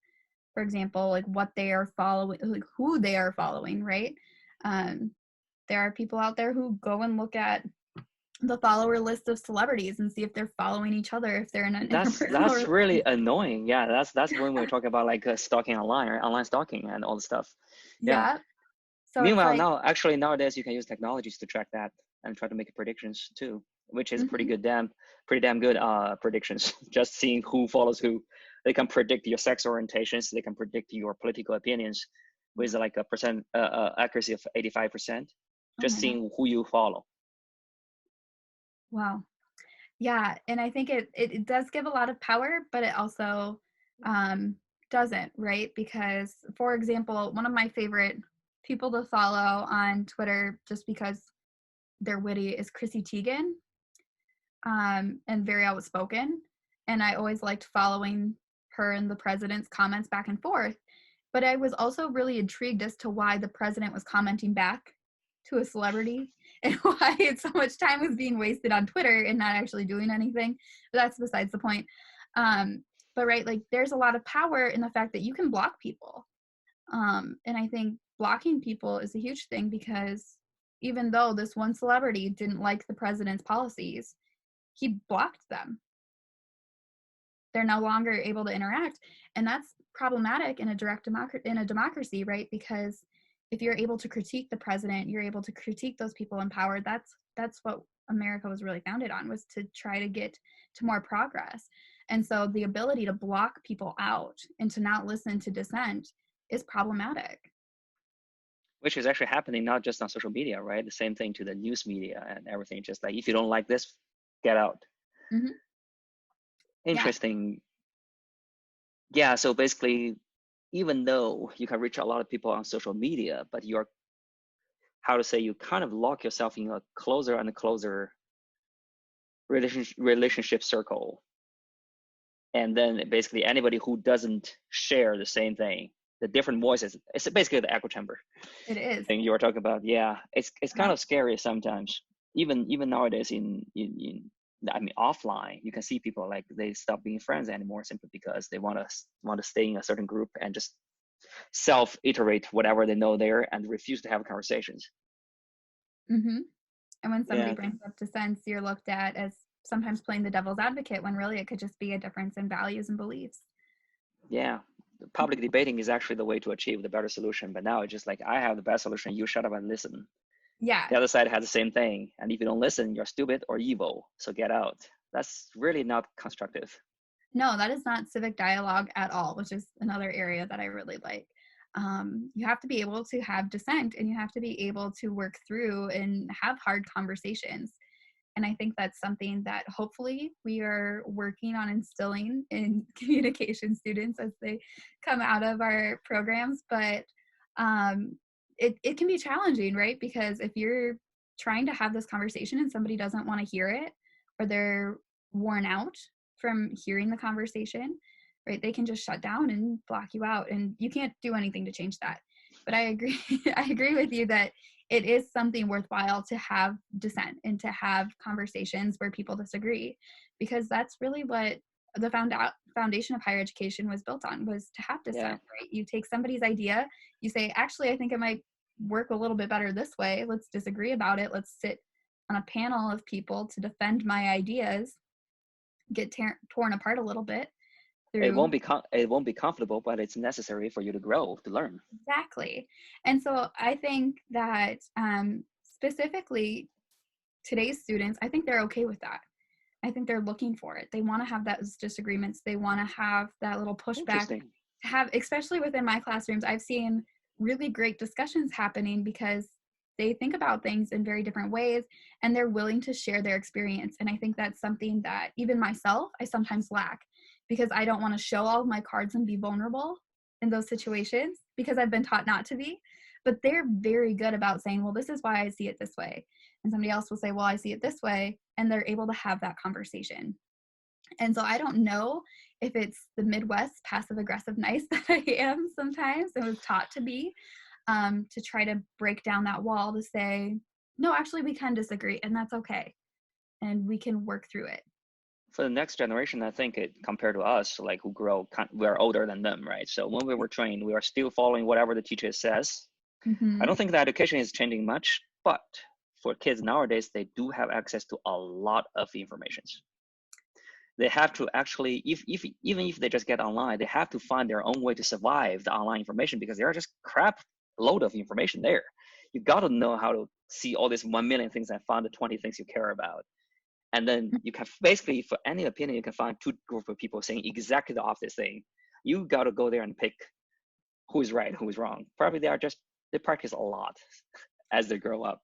For example, like what they are following, like who they are following, right? There are people out there who go and look at the follower list of celebrities and see if they're following each other, if they're in an
That's really annoying. Yeah, that's when we're talking about like stalking online, right? Online stalking and all the stuff. Yeah.
Yeah. So it's
Meanwhile,
like,
now actually nowadays you can use technologies to track that and try to make predictions too, which is pretty damn good predictions. Just seeing who follows who. They can predict your sex orientations. They can predict your political opinions with like a percent accuracy of 85%. Just seeing who you follow.
Wow. Yeah, and I think it does give a lot of power, but it also doesn't, right? Because, for example, one of my favorite people to follow on Twitter, just because they're witty, is Chrissy Teigen, and very outspoken. And I always liked following her and the president's comments back and forth. But I was also really intrigued as to why the president was commenting back to a celebrity and why so much time was being wasted on Twitter and not actually doing anything. But that's besides the point. But right, like there's a lot of power in the fact that you can block people. And I think blocking people is a huge thing because even though this one celebrity didn't like the president's policies, he blocked them. They're no longer able to interact. And that's problematic in a democracy, right? Because if you're able to critique the president, you're able to critique those people in power. That's what America was really founded on, was to try to get to more progress. And so the ability to block people out and to not listen to dissent is problematic.
Which is actually happening not just on social media, right? The same thing to the news media and everything. Just like, if you don't like this, get out.
Mm-hmm.
Interesting. Yeah, so basically, even though you can reach a lot of people on social media, but you're, how to say, you kind of lock yourself in a closer and closer relationship circle. And then basically anybody who doesn't share the same thing, the different voices, it's basically the echo chamber.
It is.
Thing you were talking about. Yeah, it's kind of scary sometimes. Even nowadays I mean, offline, you can see people like they stop being friends anymore simply because they want to stay in a certain group and just self-iterate whatever they know there and refuse to have conversations.
Mm-hmm. And when somebody brings up dissent, you're looked at as sometimes playing the devil's advocate when really it could just be a difference in values and beliefs.
Yeah, public debating is actually the way to achieve the better solution. But now it's just like, I have the best solution, you shut up and listen.
Yeah.
The other side has the same thing. And if you don't listen, you're stupid or evil. So get out. That's really not constructive.
No, that is not civic dialogue at all, which is another area that I really like. You have to be able to have dissent and you have to be able to work through and have hard conversations. And I think that's something that hopefully we are working on instilling in communication students as they come out of our programs. But it can be challenging, right? Because if you're trying to have this conversation and somebody doesn't want to hear it, or they're worn out from hearing the conversation, right, they can just shut down and block you out, and you can't do anything to change that. But I agree I agree with you that it is something worthwhile to have dissent and to have conversations where people disagree, because that's really what the foundation of higher education was built on, was to have dissent,
Yeah.
right? You take somebody's idea, you say, actually, I think it might work a little bit better this way. Let's disagree about it. Let's sit on a panel of people to defend my ideas, get torn apart a little bit through.
It won't be comfortable, but it's necessary for you to grow, to learn.
Exactly. And so I think that specifically today's students, I think they're okay with that. I think they're looking for it. They want to have those disagreements. They want to have that little pushback.
Interesting.
Especially within my classrooms, I've seen really great discussions happening because they think about things in very different ways and they're willing to share their experience. And I think that's something that even myself, I sometimes lack, because I don't want to show all of my cards and be vulnerable in those situations because I've been taught not to be. But they're very good about saying, well, this is why I see it this way. And somebody else will say, well, I see it this way. And they're able to have that conversation. And so I don't know if it's the Midwest passive aggressive nice that I am sometimes and was taught to be, to try to break down that wall to say, no, actually we can disagree and that's okay. And we can work through it.
For the next generation, I think compared to us, like who we're older than them, right? So when we were trained, we are still following whatever the teacher says.
Mm-hmm.
I don't think the education is changing much, but for kids nowadays, they do have access to a lot of information. They have to actually, even if they just get online, they have to find their own way to survive the online information, because there are just crap load of information there. You got to know how to see all these 1 million things and find the 20 things you care about. And then you can basically, for any opinion, you can find two groups of people saying exactly the opposite thing. You got to go there and pick who is right, who is wrong. Probably they practice a lot as they grow up.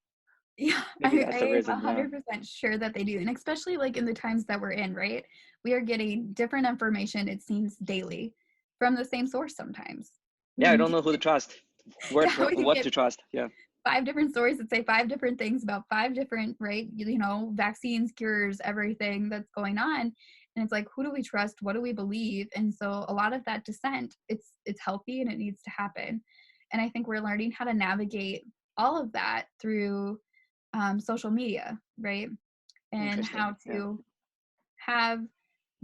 Yeah,
Maybe that's the reason.
I'm 100% sure that they do. And especially like in the times that we're in, right? We are getting different information, it seems, daily from the same source sometimes.
Yeah, I don't know who to trust, what to trust. Yeah.
5 different stories that say 5 different things about 5 different, right? Vaccines, cures, everything that's going on. And it's like, who do we trust? What do we believe? And so a lot of that dissent, it's healthy and it needs to happen. And I think we're learning how to navigate all of that through social media, right? And how to have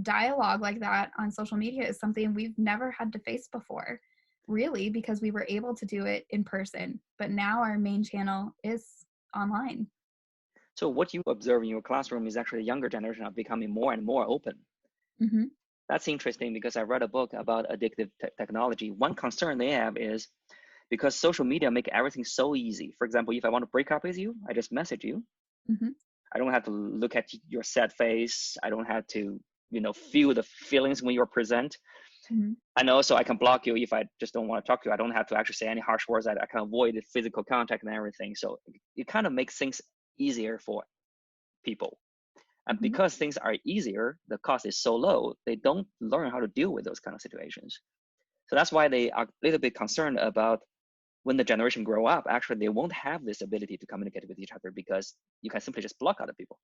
dialogue like that on social media is something we've never had to face before, really, because we were able to do it in person. But now our main channel is online.
So what you observe in your classroom is actually the younger generation are becoming more and more open.
Mm-hmm.
That's interesting, because I read a book about addictive technology. One concern they have is because social media make everything so easy. For example, if I want to break up with you, I just message you.
Mm-hmm.
I don't have to look at your sad face. I don't have to, feel the feelings when you're present.
Mm-hmm.
And also I can block you if I just don't want to talk to you. I don't have to actually say any harsh words. I can avoid the physical contact and everything. So it kind of makes things easier for people. And because things are easier, the cost is so low, they don't learn how to deal with those kind of situations. So that's why they are a little bit concerned about when the generation grow up, actually they won't have this ability to communicate with each other, because you can simply just block other people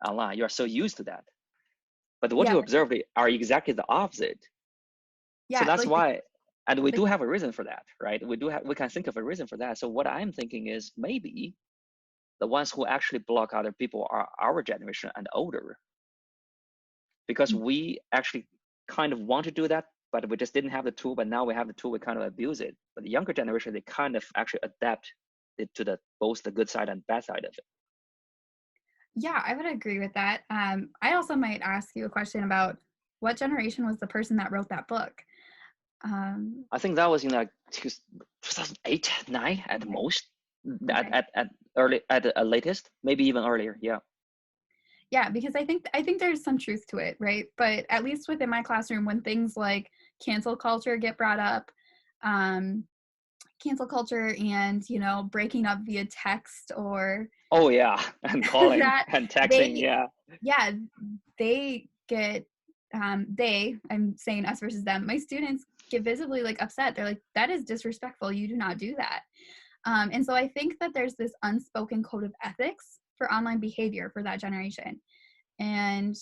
online. You are so used to that. But what you observe are exactly the opposite. Yeah, so that's why, and we do have a reason for that, right? We can think of a reason for that. So what I'm thinking is maybe the ones who actually block other people are our generation and older, because we actually kind of want to do that, but we just didn't have the tool. But now we have the tool, we kind of abuse it. But the younger generation, they kind of actually adapt it to both the good side and bad side of it.
Yeah, I would agree with that. I also might ask you a question about what generation was the person that wrote that book?
I think that was in like 2008, 9 at most, at the latest, maybe even earlier. Yeah.
Yeah, because I think there's some truth to it, right? But at least within my classroom, when things like cancel culture get brought up, cancel culture and breaking up via text or
and calling and texting,
they get I'm saying us versus them, my students get visibly like upset. They're like, that is disrespectful, you do not do that. And so I think that there's this unspoken code of ethics for online behavior for that generation, and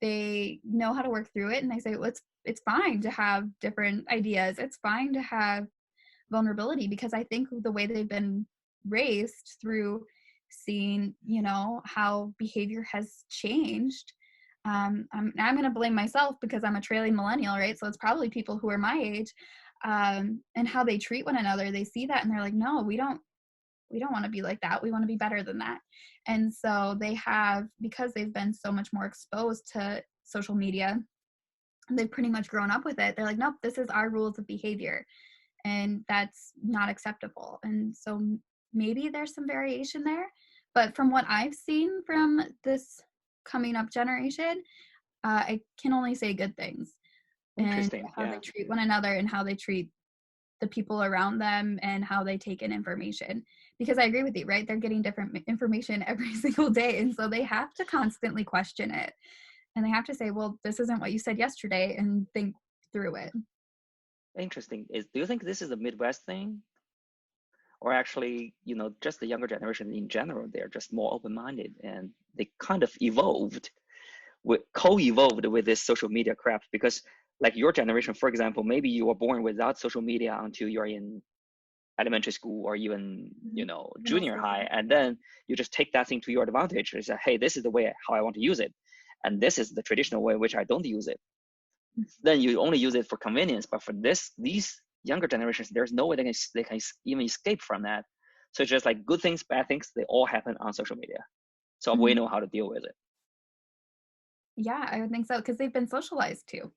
they know how to work through it, and they say, well, it's fine to have different ideas, it's fine to have vulnerability, because I think the way they've been raised through seeing, how behavior has changed. I'm going to blame myself because I'm a trailing millennial, right? So it's probably people who are my age, and how they treat one another. They see that and they're like, no, we don't want to be like that. We want to be better than that. And so because they've been so much more exposed to social media, they've pretty much grown up with it. They're like, nope, this is our rules of behavior, and that's not acceptable. And so maybe there's some variation there, but from what I've seen from this coming up generation, I can only say good things. And
Interesting.
how they
Yeah.
treat one another and how they treat the people around them and how they take in information. Because I agree with you, right? They're getting different information every single day. And so they have to constantly question it. And they have to say, well, this isn't what you said yesterday, and think through it.
Interesting. Do you think this is a Midwest thing? Or actually, just the younger generation in general, they're just more open-minded and they kind of co-evolved with this social media crap. Because like your generation, for example, maybe you were born without social media until you're in elementary school or even, junior high. And then you just take that thing to your advantage and say, hey, this is the way how I want to use it. And this is the traditional way in which I don't use it. Then you only use it for convenience. But for these younger generations, there's no way they can even escape from that. So it's just like good things, bad things, they all happen on social media. So we know how to deal with it.
Yeah, I would think so, because they've been socialized too.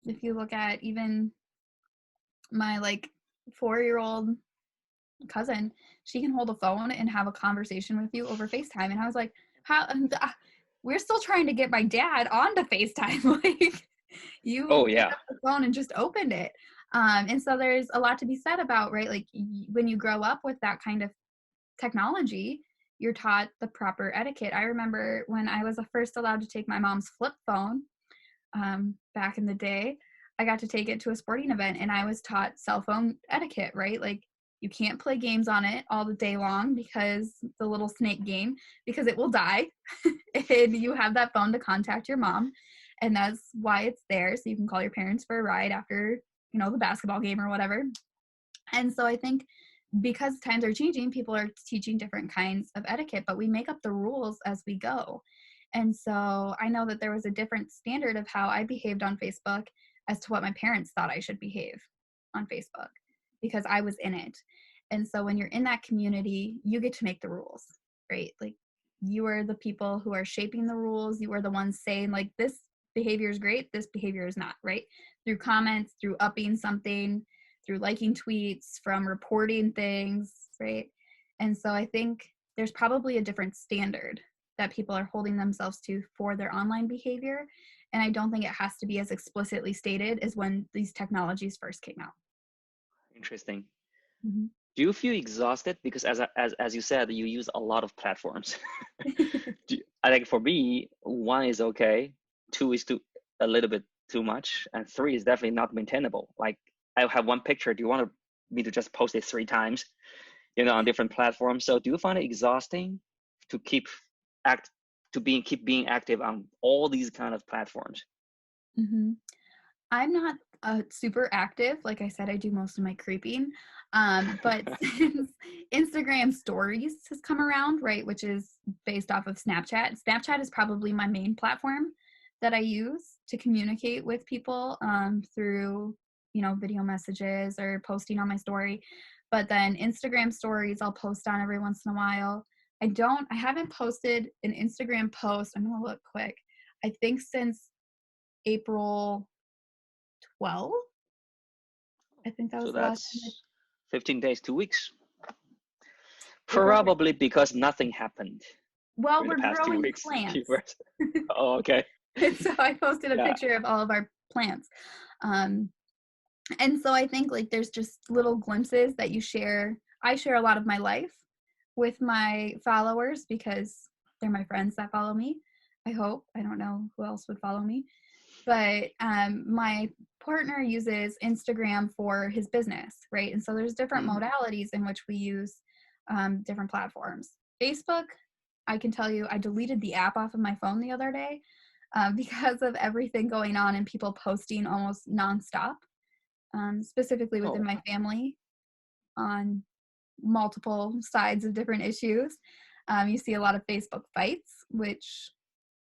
If you look at even my 4-year-old cousin, she can hold a phone and have a conversation with you over FaceTime. And I was like, how? We're still trying to get my dad onto FaceTime. You picked up the phone and just opened it. And so there's a lot to be said about, right? Like when you grow up with that kind of technology, you're taught the proper etiquette. I remember when I was first allowed to take my mom's flip phone, back in the day, I got to take it to a sporting event and I was taught cell phone etiquette, right? Like you can't play games on it all the day long, because the little snake game, because it will die. And you have that phone to contact your mom. And that's why it's there. So you can call your parents for a ride after, the basketball game or whatever. And so I think because times are changing, people are teaching different kinds of etiquette, but we make up the rules as we go. And so I know that there was a different standard of how I behaved on Facebook as to what my parents thought I should behave on Facebook, because I was in it. And so when you're in that community, you get to make the rules, right? Like you are the people who are shaping the rules. You are the ones saying like, this behavior is great, this behavior is not, right? Through comments, through upping something, through liking tweets, from reporting things, right? And so I think there's probably a different standard that people are holding themselves to for their online behavior. And I don't think it has to be as explicitly stated as when these technologies first came out.
Interesting.
Mm-hmm.
Do you feel exhausted? Because as you said, you use a lot of platforms. I think for me, 1 is okay, 2 is a little bit too much, and 3 is definitely not maintainable. Like I have one picture. Do you want me to just post it 3 times, on different platforms? So do you find it exhausting to keep being active on all these kind of platforms?
Mm-hmm. I'm not super active. Like I said, I do most of my creeping. But since Instagram stories has come around, right, which is based off of Snapchat. Snapchat is probably my main platform that I use to communicate with people through, video messages or posting on my story. But then Instagram stories I'll post on every once in a while. I haven't posted an Instagram post. I'm going to look quick. I think since April 12. I think that was
So
the last time.
that's 15 days, 2 weeks.
April 13th.
Probably because nothing happened.
Well,
in
we're
the past 2
growing
weeks.
plants.
Oh, okay.
And so I posted a picture of all of our plants. And so I think like there's just little glimpses that you share. I share a lot of my life with my followers because they're my friends that follow me. I hope. I don't know who else would follow me. But my partner uses Instagram for his business, right? And so there's different modalities in which we use different platforms. Facebook, I can tell you, I deleted the app off of my phone the other day because of everything going on and people posting almost nonstop, specifically within my family on multiple sides of different issues. You see a lot of Facebook fights, which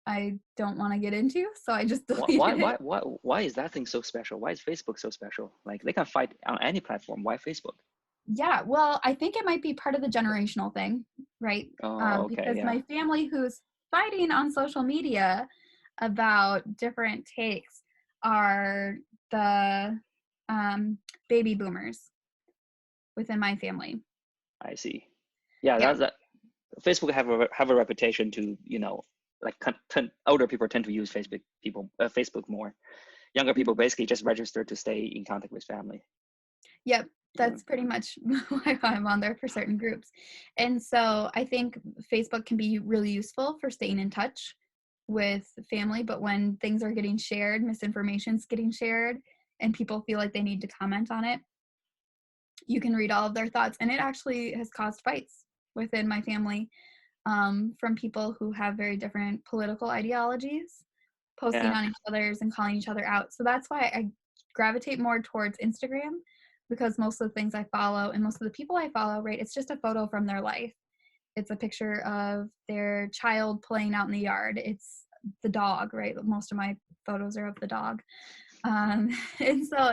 I don't want to get into, so I just deleted it.
Why is that thing so special? Why is Facebook so special? Like, they can fight on any platform. Why Facebook?
Yeah, well, I think it might be part of the generational thing, right?
Oh, okay,
Because
yeah.
my family who's fighting on social media about different takes are the baby boomers within my family.
I see. Yeah,
Yeah.
that Facebook have a reputation to, like older people tend to use Facebook more. Younger people basically just register to stay in contact with family.
Yep,
Yeah.
that's pretty much why I'm on there for certain groups. And so I think Facebook can be really useful for staying in touch with family, but when things are getting shared, misinformation's getting shared, and people feel like they need to comment on it, you can read all of their thoughts. And it actually has caused fights within my family from people who have very different political ideologies, posting
Yeah.
on each other's and calling each other out. So that's why I gravitate more towards Instagram, because most of the things I follow and most of the people I follow, right, it's just a photo from their life. It's a picture of their child playing out in the yard. It's the dog, right? Most of my photos are of the dog. And so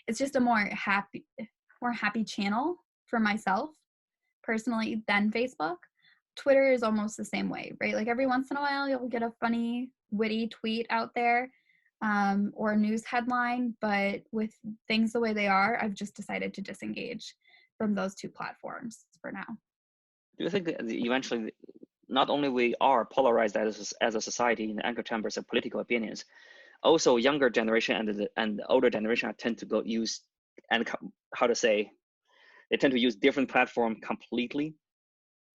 it's just a more happy channel for myself personally than Facebook. Twitter is almost the same way, right? Like every once in a while you'll get a funny, witty tweet out there, or a news headline, but with things the way they are, I've just decided to disengage from those two platforms for now.
Do you think that eventually, not only we are polarized as a society in the echo chambers of political opinions, also younger generation and the older generation tend to go use, and how to say, they tend to use different platform completely.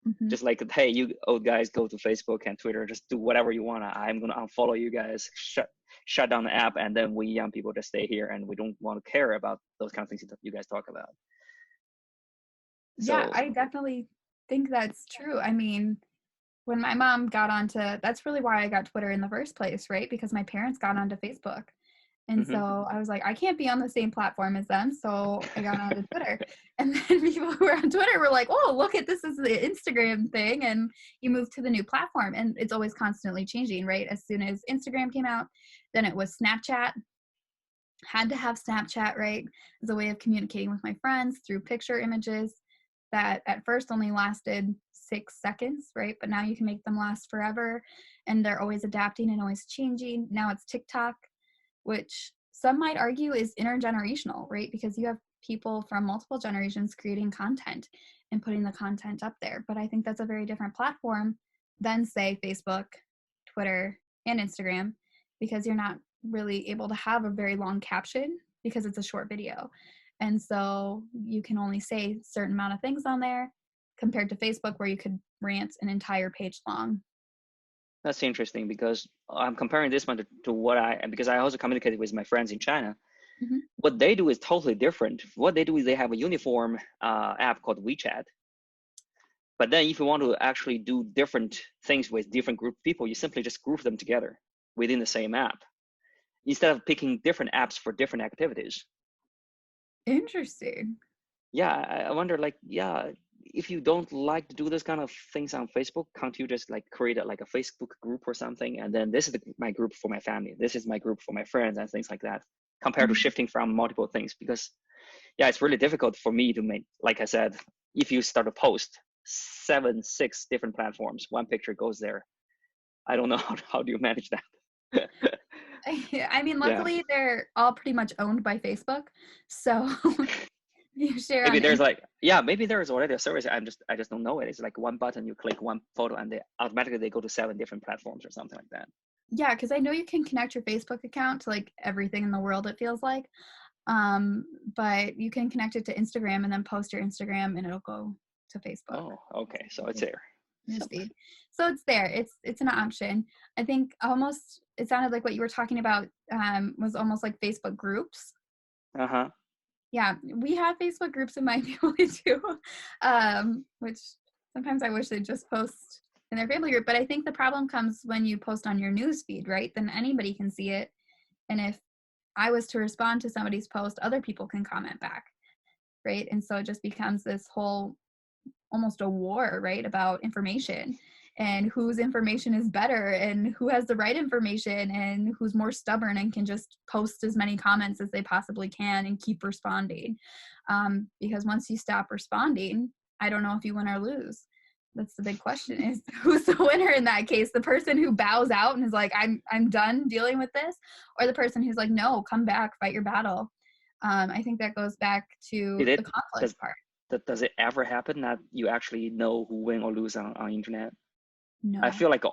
Mm-hmm.
Just like, hey, you old guys go to Facebook and Twitter, just do whatever you want. I'm gonna unfollow you guys, shut down the app, and then we young people just stay here and we don't want to care about those kind of things that you guys talk about.
Yeah,
So
I definitely think that's true. I mean, when my mom got onto, that's really why I got Twitter in the first place, right? Because my parents got onto Facebook. And so I was like, I can't be on the same platform as them. So I got onto Twitter. And then people who were on Twitter were like, oh, look at this is the Instagram thing. And you move to the new platform. And it's always constantly changing, right? As soon as Instagram came out, then it was Snapchat. Had to have Snapchat, right? As a way of communicating with my friends through picture images that at first only lasted 6 seconds, right? But now you can make them last forever. And they're always adapting and always changing. Now it's TikTok, which some might argue is intergenerational, right? Because you have people from multiple generations creating content and putting the content up there. But I think that's a very different platform than, say, Facebook, Twitter, and Instagram, because you're not really able to have a very long caption because it's a short video. And so you can only say a certain amount of things on there compared to Facebook, where you could rant an entire page long.
that's interesting, because I'm comparing this one to because I also communicated with my friends in China.
Mm-hmm.
What they do is totally different. What they do is they have a uniform app called WeChat. But then if you want to actually do different things with different group of people, you simply just group them together within the same app, instead of picking different apps for different activities.
Interesting.
Yeah, I wonder, like, yeah, if you don't like to do this kind of things on Facebook, can't you just like create a Facebook group or something? And then this is my group for my family. This is my group for my friends and things like that, compared to shifting from multiple things. Because yeah, it's really difficult for me to make, like I said, if you start a post, 6 different platforms, one picture goes there. I don't know how do you manage that?
I mean,
Yeah.
luckily they're all pretty much owned by Facebook. So you share
Maybe
on
there's maybe there is already a service. I just don't know it. It's like one button, you click one photo, and they automatically go to 7 different platforms or something like that.
Yeah, because I know you can connect your Facebook account to like everything in the world, it feels like. But you can connect it to Instagram and then post your Instagram and it'll go to Facebook.
Oh, okay. So it's there.
Newsfeed. So it's there. It's an option. I think almost it sounded like what you were talking about was almost like Facebook groups.
Uh-huh.
Yeah, we have Facebook groups in my family too, which sometimes I wish they'd just post in their family group. But I think the problem comes when you post on your news feed, right? Then anybody can see it. And if I was to respond to somebody's post, other people can comment back, right? And so it just becomes this whole almost a war, right, about information and whose information is better and who has the right information and who's more stubborn and can just post as many comments as they possibly can and keep responding. Because once you stop responding, I don't know if you win or lose. That's the big question, is who's the winner in that case? The person who bows out and is like, I'm done dealing with this, or the person who's like, no, come back, fight your battle. I think that goes back to the conflict part.
Does it ever happen that you actually know who win or lose on internet?
No.
I feel like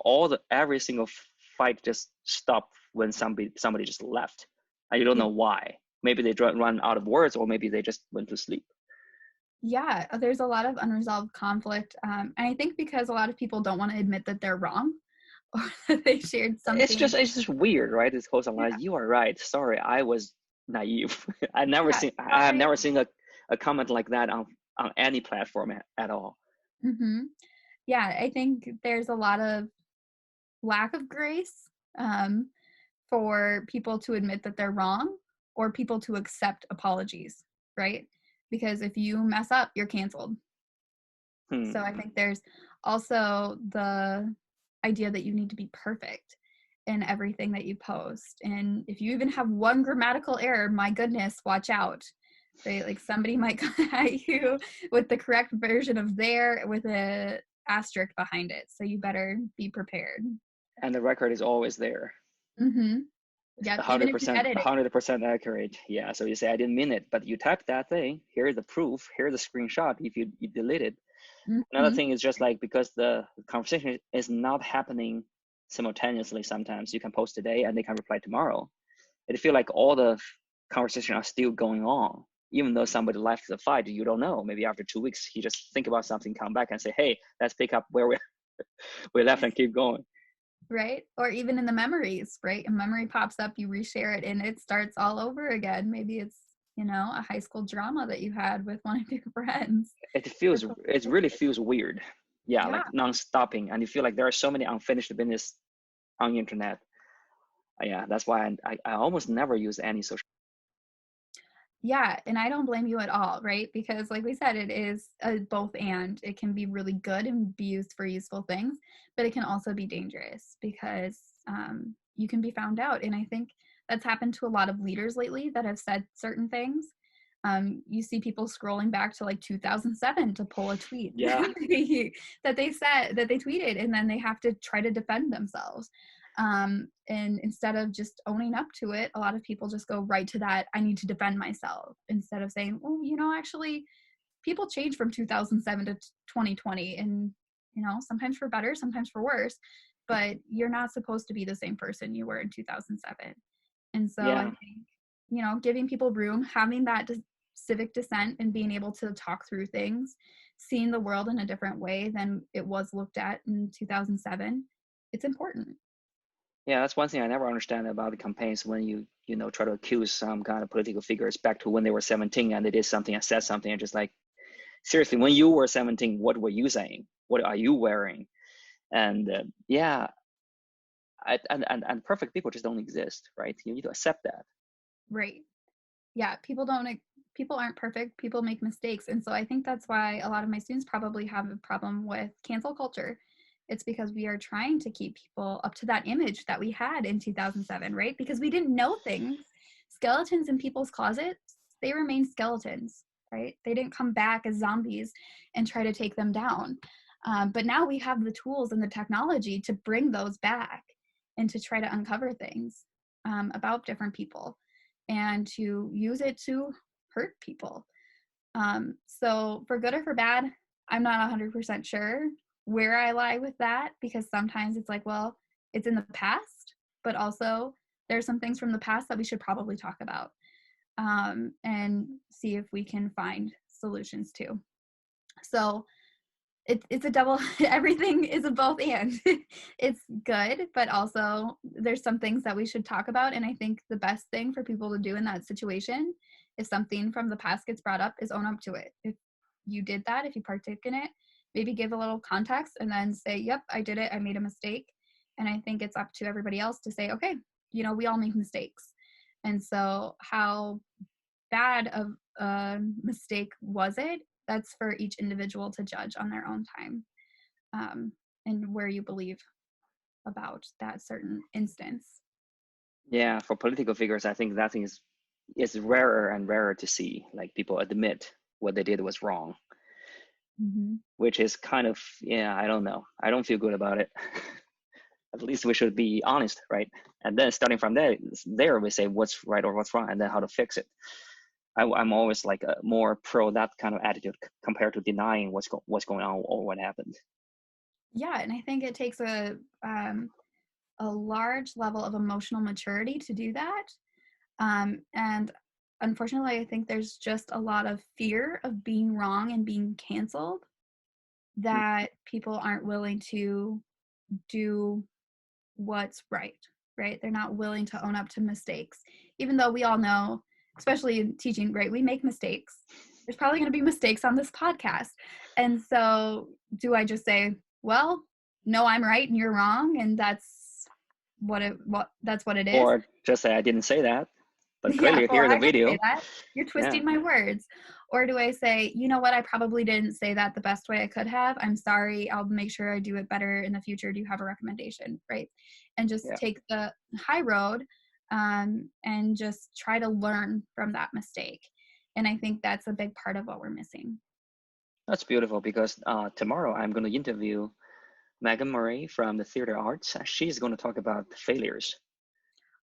every single fight just stopped when somebody just left, and you don't know why. Maybe they run out of words, or maybe they just went to sleep.
Yeah, there's a lot of unresolved conflict, and I think because a lot of people don't want to admit that they're wrong, or that they shared something.
It's just weird, right? This whole online. You are right. Sorry, I was naive. I have never seen a comment like that on any platform at all.
Mm-hmm. Yeah, I think there's a lot of lack of grace for people to admit that they're wrong, or people to accept apologies, right? Because if you mess up, you're canceled. So I think there's also the idea that you need to be perfect in everything that you post. And if you even have one grammatical error, my goodness, watch out. Right? Like somebody might come at you with the correct version of there with a asterisk behind it. So you better be prepared.
And the record is always there.
Mm-hmm. Yeah,
100% accurate. Yeah. So you say, I didn't mean it, but you typed that thing. Here's the proof. Here's the screenshot. If you delete it. Mm-hmm. Another thing is just like, because the conversation is not happening simultaneously, sometimes you can post today and they can reply tomorrow. It feels like all the conversations are still going on. Even though somebody left the fight, you don't know. Maybe after 2 weeks, he just think about something, come back and say, hey, let's pick up where we left and keep going.
Right? Or even in the memories, right? A memory pops up, you reshare it, and it starts all over again. Maybe it's, a high school drama that you had with one of your friends.
It really feels weird. Yeah, like non-stopping. And you feel like there are so many unfinished business on the internet. Yeah, that's why I almost never use any social.
Yeah, and I don't blame you at all, right? Because like we said, it is both and. It can be really good and be used for useful things, but it can also be dangerous because you can be found out. And I think that's happened to a lot of leaders lately that have said certain things. You see people scrolling back to like 2007 to pull a tweet that they said, that they tweeted, and then they have to try to defend themselves. And instead of just owning up to it, a lot of people just go right to that, I need to defend myself, instead of saying, well, actually people change from 2007 to 2020, and sometimes for better, sometimes for worse, but you're not supposed to be the same person you were in 2007. And so I think, giving people room, having that civic dissent, and being able to talk through things, seeing the world in a different way than it was looked at in 2007, it's important.
Yeah, that's one thing I never understand about the campaigns, when you try to accuse some kind of political figures back to when they were 17 and they did something and said something, and just like, seriously, when you were 17, what were you saying? What are you wearing? And and perfect people just don't exist, right? You need to accept that.
Right. Yeah, people aren't perfect. People make mistakes. And so I think that's why a lot of my students probably have a problem with cancel culture. It's because we are trying to keep people up to that image that we had in 2007, right? Because we didn't know things. Skeletons in people's closets, they remain skeletons, right? They didn't come back as zombies and try to take them down. But now we have the tools and the technology to bring those back and to try to uncover things about different people and to use it to hurt people. So for good or for bad, I'm not 100% sure where I lie with that, because sometimes it's like, well, it's in the past, but also there's some things from the past that we should probably talk about and see if we can find solutions to. So it's a double, everything is a both and. It's good, but also there's some things that we should talk about. And I think the best thing for people to do in that situation, if something from the past gets brought up, is own up to it. If you did that, if you partook in it, maybe give a little context and then say, yep, I did it, I made a mistake. And I think it's up to everybody else to say, okay, we all make mistakes. And so how bad of a mistake was it? that's for each individual to judge on their own time, and where you believe about that certain instance.
Yeah, for political figures, I think that thing is rarer and rarer to see. Like people admit what they did was wrong, which is kind of, yeah, I don't know. I don't feel good about it. At least we should be honest, right? And then starting from there we say what's right or what's wrong, and then how to fix it. I'm always like more pro that kind of attitude compared to denying what's going on or what happened.
Yeah, and I think it takes a large level of emotional maturity to do that. And unfortunately, I think there's just a lot of fear of being wrong and being canceled that people aren't willing to do what's right. They're not willing to own up to mistakes, even though we all know, especially in teaching, right, we make mistakes. There's probably going to be mistakes on this podcast. And so do I just say, well, no, I'm right and you're wrong, and that's what it is?
Or just say I didn't say that, but clearly hear the video.
Say that. You're twisting my words. Or do I say, you know what, I probably didn't say that the best way I could have. I'm sorry. I'll make sure I do it better in the future. Do you have a recommendation? Right. And just take the high road, and just try to learn from that mistake. And I think that's a big part of what we're missing.
That's beautiful, because tomorrow I'm going to interview Megan Murray from the theater arts. She's going to talk about failures.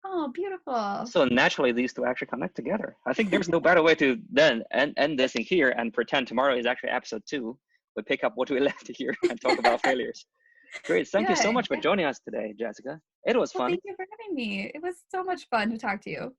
Oh, beautiful.
So naturally, these two actually connect together. I think there's no better way to then end this in here and pretend tomorrow is actually episode 2. We pick up what we left here and talk about failures. Great. Thank you so much for joining us today, Jessica. It was fun.
Thank you for having me. It was so much fun to talk to you.